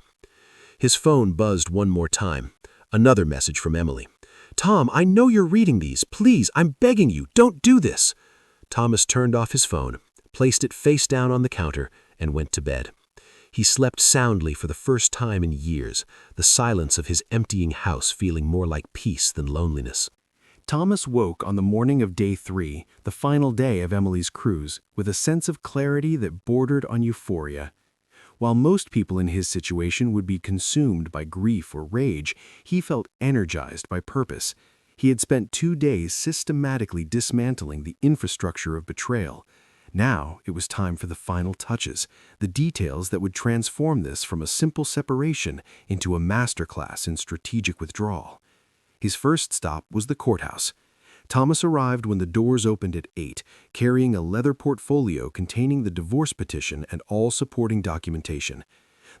His phone buzzed one more time. Another message from Emily. "Tom, I know you're reading these. Please, I'm begging you, don't do this." Thomas turned off his phone, placed it face down on the counter, and went to bed. He slept soundly for the first time in years, the silence of his emptying house feeling more like peace than loneliness.
Thomas woke on the morning of day 3, the final day of Emily's cruise, with a sense of clarity that bordered on euphoria. While most people in his situation would be consumed by grief or rage, he felt energized by purpose. He had spent 2 days systematically dismantling the infrastructure of betrayal. Now it was time for the final touches, the details that would transform this from a simple separation into a masterclass in strategic withdrawal. His first stop was the courthouse. Thomas arrived when the doors opened at 8, carrying a leather portfolio containing the divorce petition and all supporting documentation.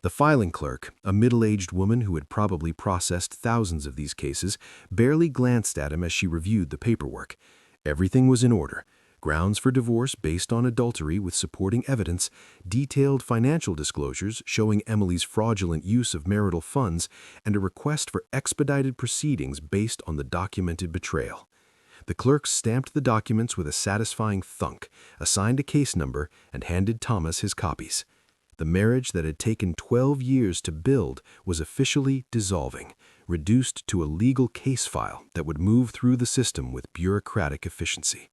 The filing clerk, a middle-aged woman who had probably processed thousands of these cases, barely glanced at him as she reviewed the paperwork. Everything was in order. Grounds for divorce based on adultery with supporting evidence, detailed financial disclosures showing Emily's fraudulent use of marital funds, and a request for expedited proceedings based on the documented betrayal. The clerk stamped the documents with a satisfying thunk, assigned a case number, and handed Thomas his copies. The marriage that had taken 12 years to build was officially dissolving, reduced to a legal case file that would move through the system with bureaucratic efficiency.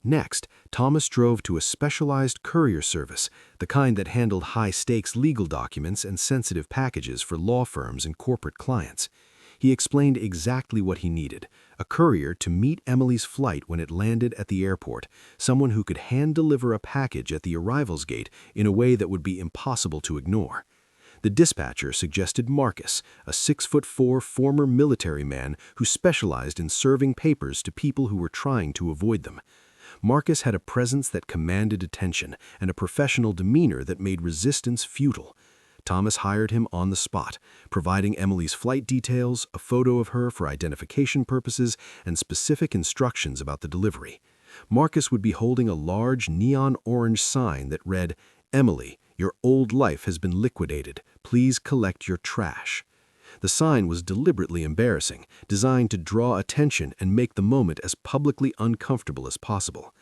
Next, Thomas drove to a specialized courier service, the kind that handled high-stakes legal documents and sensitive packages for law firms and corporate clients. He explained exactly what he needed: a courier to meet Emily's flight when it landed at the airport, someone who could hand-deliver a package at the arrivals gate in a way that would be impossible to ignore. The dispatcher suggested Marcus, a 6'4" former military man who specialized in serving papers to people who were trying to avoid them. Marcus had a presence that commanded attention and a professional demeanor that made resistance futile. Thomas hired him on the spot, providing Emily's flight details, a photo of her for identification purposes, and specific instructions about the delivery. Marcus would be holding a large neon orange sign that read, "Emily, your old life has been liquidated. Please collect your trash." The sign was deliberately embarrassing, designed to draw attention and make the moment as publicly uncomfortable as possible.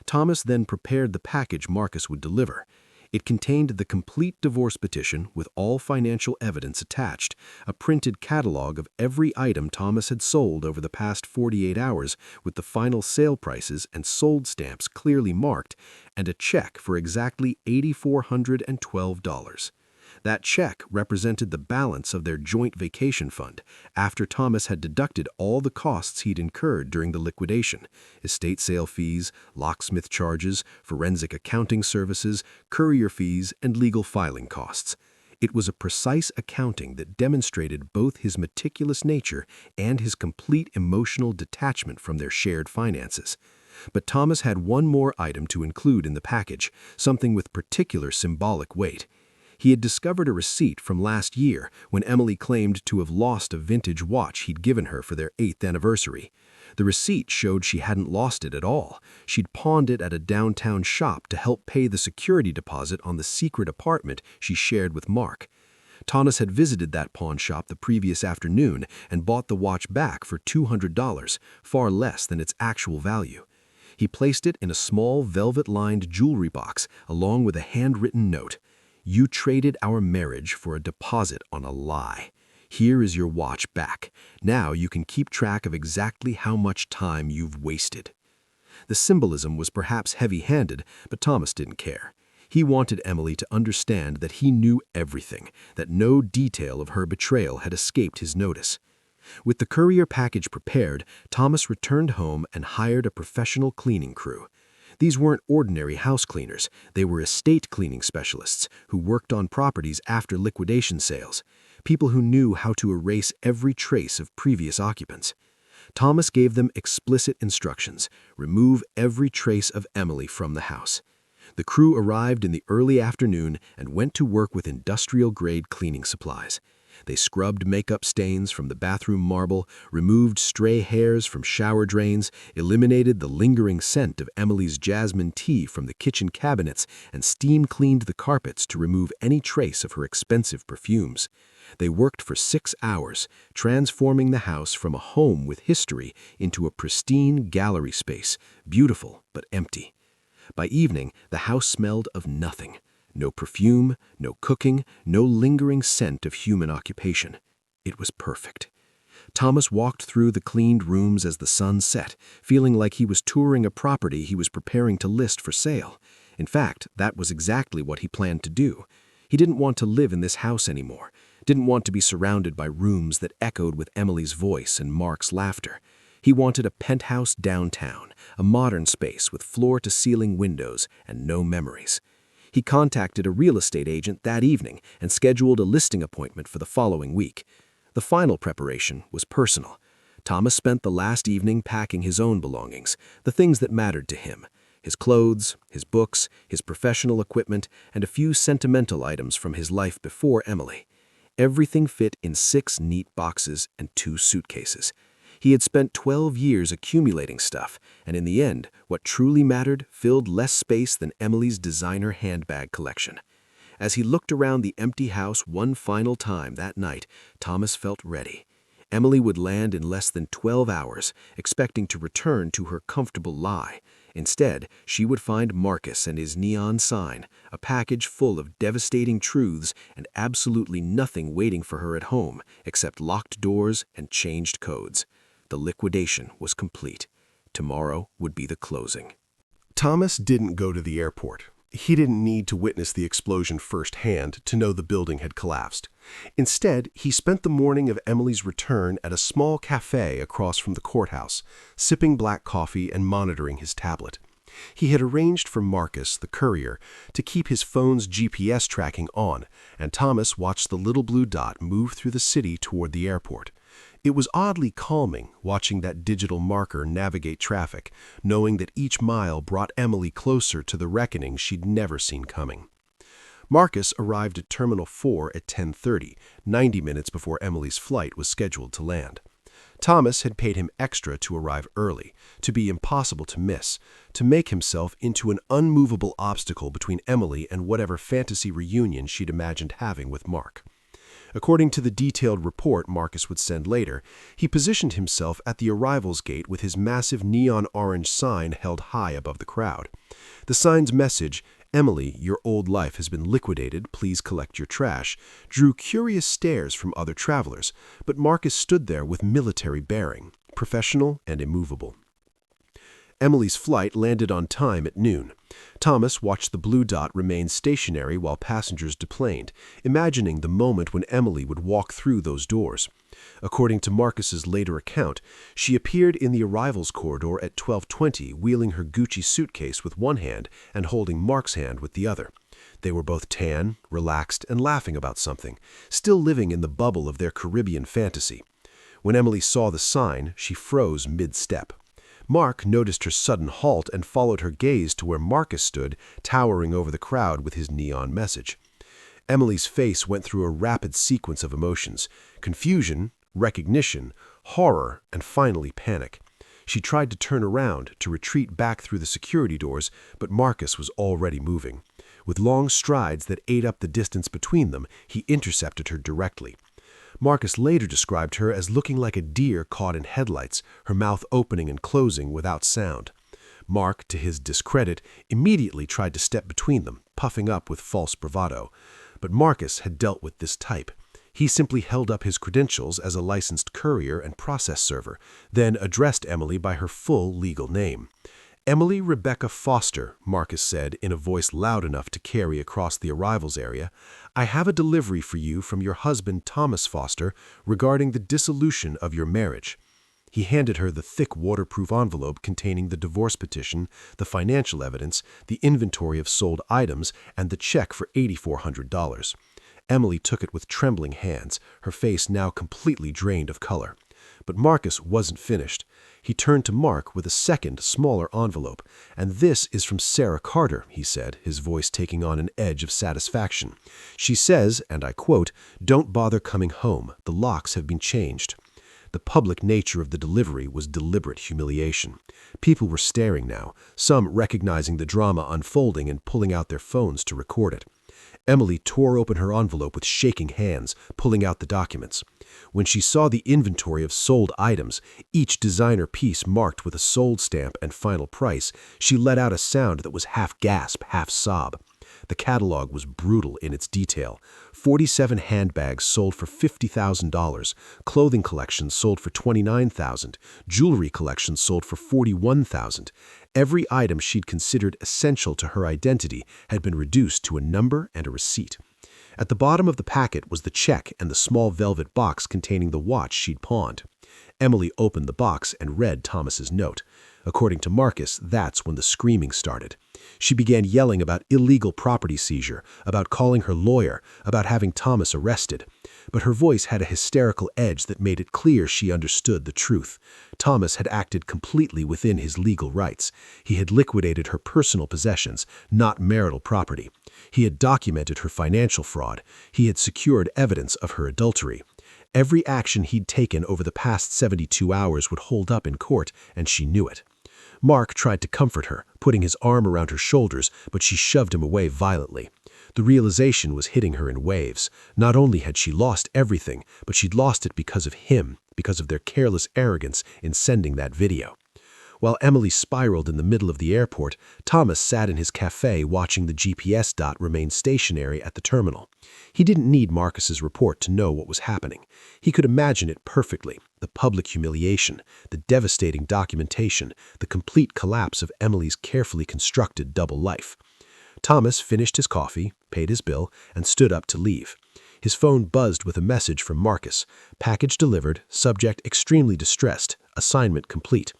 Thomas then prepared the package Marcus would deliver. It contained the complete divorce petition with all financial evidence attached, a printed catalog of every item Thomas had sold over the past 48 hours with the final sale prices and sold stamps clearly marked, and a check for exactly $8,412. That check represented the balance of their joint vacation fund after Thomas had deducted all the costs he'd incurred during the liquidation: estate sale fees, locksmith charges, forensic accounting services, courier fees, and legal filing costs. It was a precise accounting that demonstrated both his meticulous nature and his complete emotional detachment from their shared finances. But Thomas had one more item to include in the package, something with particular symbolic weight. He had discovered a receipt from last year when Emily claimed to have lost a vintage watch he'd given her for their 8th anniversary. The receipt showed she hadn't lost it at all. She'd pawned it at a downtown shop to help pay the security deposit on the secret apartment she shared with Mark. Thomas had visited that pawn shop the previous afternoon and bought the watch back for $200, far less than its actual value. He placed it in a small velvet-lined jewelry box along with a handwritten note. "You traded our marriage for a deposit on a lie. Here is your watch back. Now you can keep track of exactly how much time you've wasted." The symbolism was perhaps heavy-handed, but Thomas didn't care. He wanted Emily to understand that he knew everything, that no detail of her betrayal had escaped his notice. With the courier package prepared, Thomas returned home and hired a professional cleaning crew. These weren't ordinary house cleaners. They were estate cleaning specialists who worked on properties after liquidation sales, people who knew how to erase every trace of previous occupants. Thomas gave them explicit instructions: remove every trace of Emily from the house. The crew arrived in the early afternoon and went to work with industrial-grade cleaning supplies. They scrubbed makeup stains from the bathroom marble, removed stray hairs from shower drains, eliminated the lingering scent of Emily's jasmine tea from the kitchen cabinets, and steam-cleaned the carpets to remove any trace of her expensive perfumes. They worked for 6 hours, transforming the house from a home with history into a pristine gallery space, beautiful but empty. By evening, the house smelled of nothing. No perfume, no cooking, no lingering scent of human occupation. It was perfect. Thomas walked through the cleaned rooms as the sun set, feeling like he was touring a property he was preparing to list for sale. In fact, that was exactly what he planned to do. He didn't want to live in this house anymore, didn't want to be surrounded by rooms that echoed with Emily's voice and Mark's laughter. He wanted a penthouse downtown, a modern space with floor-to-ceiling windows and no memories. He contacted a real estate agent that evening and scheduled a listing appointment for the following week. The final preparation was personal. Thomas spent the last evening packing his own belongings, the things that mattered to him: his clothes, his books, his professional equipment, and a few sentimental items from his life before Emily. Everything fit in 6 neat boxes and 2 suitcases. He had spent 12 years accumulating stuff, and in the end, what truly mattered filled less space than Emily's designer handbag collection. As he looked around the empty house one final time that night, Thomas felt ready. Emily would land in less than 12 hours, expecting to return to her comfortable lie. Instead, she would find Marcus and his neon sign, a package full of devastating truths and absolutely nothing waiting for her at home except locked doors and changed codes. The liquidation was complete. Tomorrow would be the closing.
Thomas didn't go to the airport. He didn't need to witness the explosion firsthand to know the building had collapsed. Instead, he spent the morning of Emily's return at a small cafe across from the courthouse, sipping black coffee and monitoring his tablet. He had arranged for Marcus, the courier, to keep his phone's GPS tracking on, and Thomas watched the little blue dot move through the city toward the airport. It was oddly calming watching that digital marker navigate traffic, knowing that each mile brought Emily closer to the reckoning she'd never seen coming. Marcus arrived at Terminal 4 at 10:30, 90 minutes before Emily's flight was scheduled to land. Thomas had paid him extra to arrive early, to be impossible to miss, to make himself into an unmovable obstacle between Emily and whatever fantasy reunion she'd imagined having with Mark. According to the detailed report Marcus would send later, he positioned himself at the arrivals gate with his massive neon orange sign held high above the crowd. The sign's message, "Emily, your old life has been liquidated, please collect your trash," drew curious stares from other travelers, but Marcus stood there with military bearing, professional and immovable. Emily's flight landed on time at noon. Thomas watched the blue dot remain stationary while passengers deplaned, imagining the moment when Emily would walk through those doors. According to Marcus's later account, she appeared in the arrivals corridor at 12:20, wheeling her Gucci suitcase with one hand and holding Mark's hand with the other. They were both tan, relaxed, and laughing about something, still living in the bubble of their Caribbean fantasy. When Emily saw the sign, she froze mid-step. Mark noticed her sudden halt and followed her gaze to where Marcus stood, towering over the crowd with his neon message. Emily's face went through a rapid sequence of emotions: confusion, recognition, horror, and finally panic. She tried to turn around, to retreat back through the security doors, but Marcus was already moving. With long strides that ate up the distance between them, he intercepted her directly. Marcus later described her as looking like a deer caught in headlights, her mouth opening and closing without sound. Mark, to his discredit, immediately tried to step between them, puffing up with false bravado. But Marcus had dealt with this type. He simply held up his credentials as a licensed courier and process server, then addressed Emily by her full legal name. "Emily Rebecca Foster," Marcus said in a voice loud enough to carry across the arrivals area, "I have a delivery for you from your husband Thomas Foster regarding the dissolution of your marriage." He handed her the thick waterproof envelope containing the divorce petition, the financial evidence, the inventory of sold items, and the check for $8,400. Emily took it with trembling hands, her face now completely drained of color. But Marcus wasn't finished. He turned to Mark with a second, smaller envelope. "And this is from Sarah Carter," he said, his voice taking on an edge of satisfaction. "She says, and I quote, 'Don't bother coming home. The locks have been changed.'" The public nature of the delivery was deliberate humiliation. People were staring now, some recognizing the drama unfolding and pulling out their phones to record it. Emily tore open her envelope with shaking hands, pulling out the documents. When she saw the inventory of sold items, each designer piece marked with a sold stamp and final price, she let out a sound that was half gasp, half sob. The catalog was brutal in its detail. 47 handbags sold for $50,000, clothing collections sold for $29,000, jewelry collections sold for $41,000. Every item she'd considered essential to her identity had been reduced to a number and a receipt. At the bottom of the packet was the check and the small velvet box containing the watch she'd pawned. Emily opened the box and read Thomas's note. According to Marcus, that's when the screaming started. She began yelling about illegal property seizure, about calling her lawyer, about having Thomas arrested. But her voice had a hysterical edge that made it clear she understood the truth. Thomas had acted completely within his legal rights. He had liquidated her personal possessions, not marital property. He had documented her financial fraud. He had secured evidence of her adultery. Every action he'd taken over the past 72 hours would hold up in court, and she knew it. Mark tried to comfort her, putting his arm around her shoulders, but she shoved him away violently. The realization was hitting her in waves. Not only had she lost everything, but she'd lost it because of him, because of their careless arrogance in sending that video. While Emily spiraled in the middle of the airport, Thomas sat in his cafe watching the GPS dot remain stationary at the terminal. He didn't need Marcus's report to know what was happening. He could imagine it perfectly: the public humiliation, the devastating documentation, the complete collapse of Emily's carefully constructed double life. Thomas finished his coffee, paid his bill, and stood up to leave. His phone buzzed with a message from Marcus: "Package delivered, subject extremely distressed, assignment complete."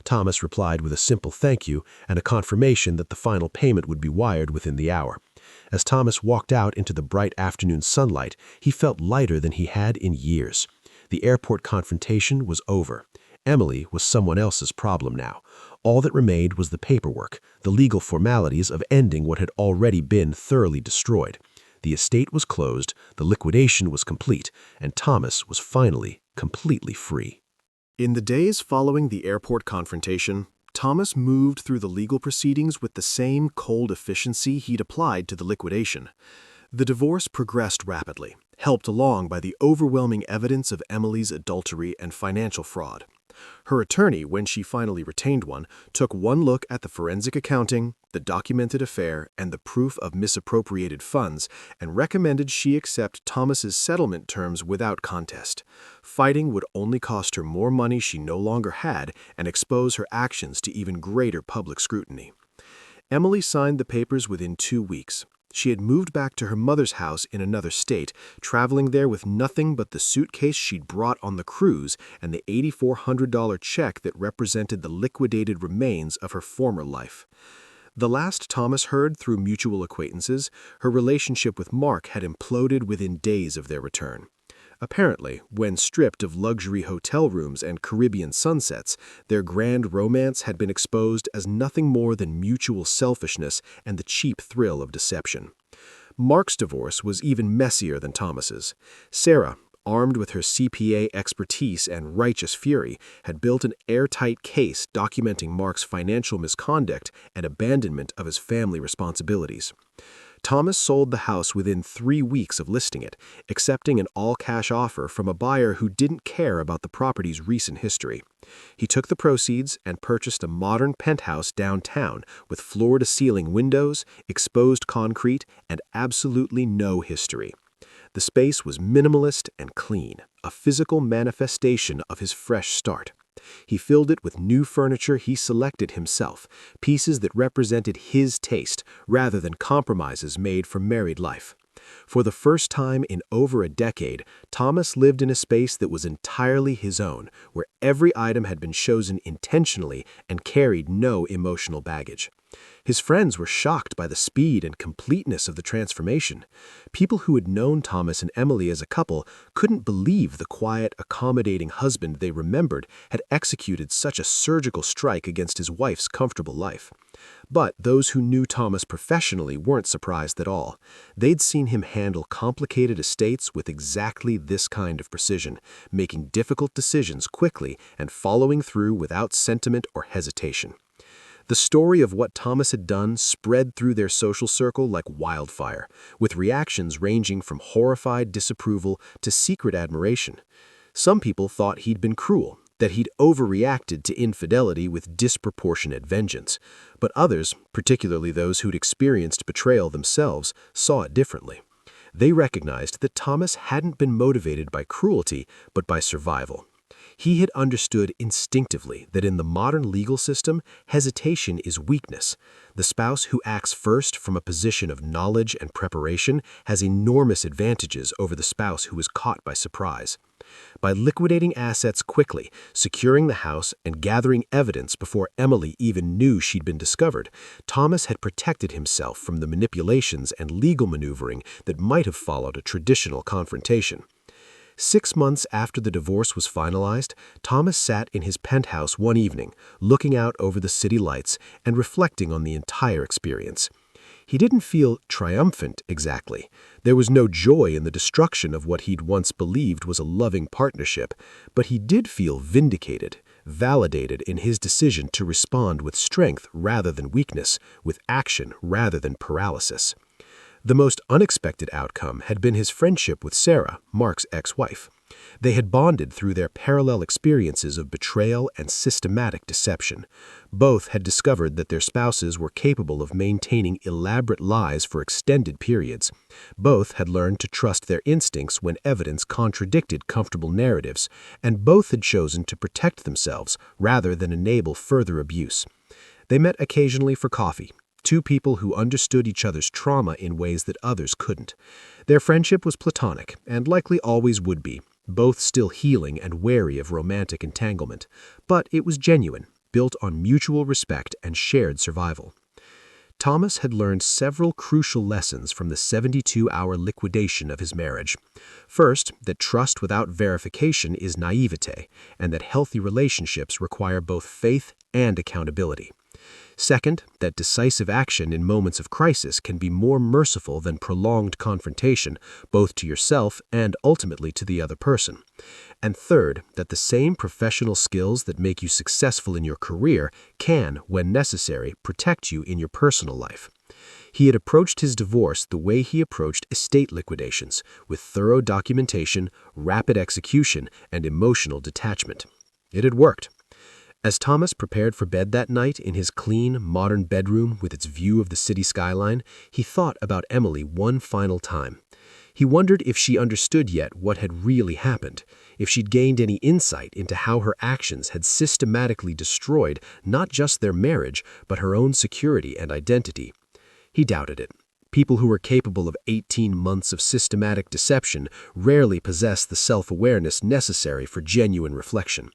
Thomas replied with a simple thank you and a confirmation that the final payment would be wired within the hour. As Thomas walked out into the bright afternoon sunlight, he felt lighter than he had in years. The airport confrontation was over. Emily was someone else's problem now. All that remained was the paperwork, the legal formalities of ending what had already been thoroughly destroyed. The estate was closed, the liquidation was complete, and Thomas was finally completely free.
In the days following the airport confrontation, Thomas moved through the legal proceedings with the same cold efficiency he'd applied to the liquidation. The divorce progressed rapidly, helped along by the overwhelming evidence of Emily's adultery and financial fraud. Her attorney, when she finally retained one, took one look at the forensic accounting, the documented affair, and the proof of misappropriated funds, and recommended she accept Thomas's settlement terms without contest. Fighting would only cost her more money she no longer had and expose her actions to even greater public scrutiny. Emily signed the papers within 2 weeks. She had moved back to her mother's house in another state, traveling there with nothing but the suitcase she'd brought on the cruise and the $8,400 check that represented the liquidated remains of her former life. The last Thomas heard through mutual acquaintances, her relationship with Mark had imploded within days of their return. Apparently, when stripped of luxury hotel rooms and Caribbean sunsets, their grand romance had been exposed as nothing more than mutual selfishness and the cheap thrill of deception. Mark's divorce was even messier than Thomas's. Sarah, armed with her CPA expertise and righteous fury, had built an airtight case documenting Mark's financial misconduct and abandonment of his family responsibilities. Thomas sold the house within 3 weeks of listing it, accepting an all-cash offer from a buyer who didn't care about the property's recent history. He took the proceeds and purchased a modern penthouse downtown with floor-to-ceiling windows, exposed concrete, and absolutely no history. The space was minimalist and clean, a physical manifestation of his fresh start. He filled it with new furniture he selected himself, pieces that represented his taste rather than compromises made for married life. For the first time in over a decade, Thomas lived in a space that was entirely his own, where every item had been chosen intentionally and carried no emotional baggage. His friends were shocked by the speed and completeness of the transformation. People who had known Thomas and Emily as a couple couldn't believe the quiet, accommodating husband they remembered had executed such a surgical strike against his wife's comfortable life. But those who knew Thomas professionally weren't surprised at all. They'd seen him handle complicated estates with exactly this kind of precision, making difficult decisions quickly and following through without sentiment or hesitation. The story of what Thomas had done spread through their social circle like wildfire, with reactions ranging from horrified disapproval to secret admiration. Some people thought he'd been cruel, that he'd overreacted to infidelity with disproportionate vengeance, but others, particularly those who'd experienced betrayal themselves, saw it differently. They recognized that Thomas hadn't been motivated by cruelty, but by survival. He had understood instinctively that in the modern legal system, hesitation is weakness. The spouse who acts first from a position of knowledge and preparation has enormous advantages over the spouse who is caught by surprise. By liquidating assets quickly, securing the house, and gathering evidence before Emily even knew she'd been discovered, Thomas had protected himself from the manipulations and legal maneuvering that might have followed a traditional confrontation. 6 months after the divorce was finalized, Thomas sat in his penthouse one evening, looking out over the city lights and reflecting on the entire experience. He didn't feel triumphant exactly. There was no joy in the destruction of what he'd once believed was a loving partnership, but he did feel vindicated, validated in his decision to respond with strength rather than weakness, with action rather than paralysis. The most unexpected outcome had been his friendship with Sarah, Mark's ex-wife. They had bonded through their parallel experiences of betrayal and systematic deception. Both had discovered that their spouses were capable of maintaining elaborate lies for extended periods. Both had learned to trust their instincts when evidence contradicted comfortable narratives, and both had chosen to protect themselves rather than enable further abuse. They met occasionally for coffee. Two people who understood each other's trauma in ways that others couldn't. Their friendship was platonic, and likely always would be, both still healing and wary of romantic entanglement. But it was genuine, built on mutual respect and shared survival. Thomas had learned several crucial lessons from the 72-hour liquidation of his marriage. First, that trust without verification is naivete, and that healthy relationships require both faith and accountability. Second, that decisive action in moments of crisis can be more merciful than prolonged confrontation, both to yourself and ultimately to the other person. And third, that the same professional skills that make you successful in your career can, when necessary, protect you in your personal life. He had approached his divorce the way he approached estate liquidations, with thorough documentation, rapid execution, and emotional detachment.
It had worked. As Thomas prepared for bed that night in his clean, modern bedroom with its view of the city skyline, he thought about Emily one final time. He wondered if she understood yet what had really happened, if she'd gained any insight into how her actions had systematically destroyed not just their marriage, but her own security and identity. He doubted it. People who were capable of 18 months of systematic deception rarely possess the self-awareness necessary for genuine reflection.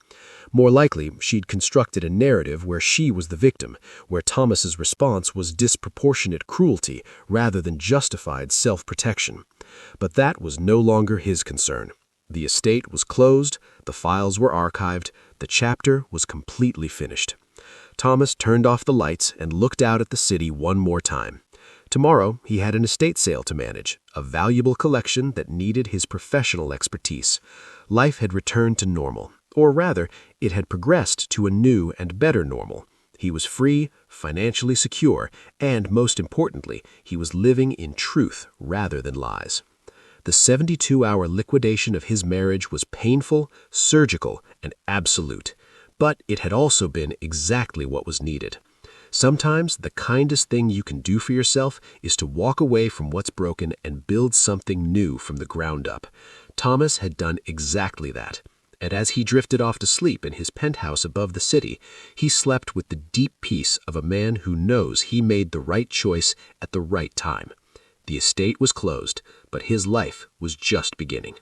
More likely, she'd constructed a narrative where she was the victim, where Thomas's response was disproportionate cruelty rather than justified self-protection. But that was no longer his concern. The estate was closed, the files were archived, the chapter was completely finished. Thomas turned off the lights and looked out at the city one more time. Tomorrow, he had an estate sale to manage, a valuable collection that needed his professional expertise. Life had returned to normal, or rather, it had progressed to a new and better normal. He was free, financially secure, and most importantly, he was living in truth rather than lies. The 72-hour liquidation of his marriage was painful, surgical, and absolute. But it had also been exactly what was needed. Sometimes the kindest thing you can do for yourself is to walk away from what's broken and build something new from the ground up. Thomas had done exactly that. And as he drifted off to sleep in his penthouse above the city, he slept with the deep peace of a man who knows he made the right choice at the right time. The estate was closed, but his life was just beginning.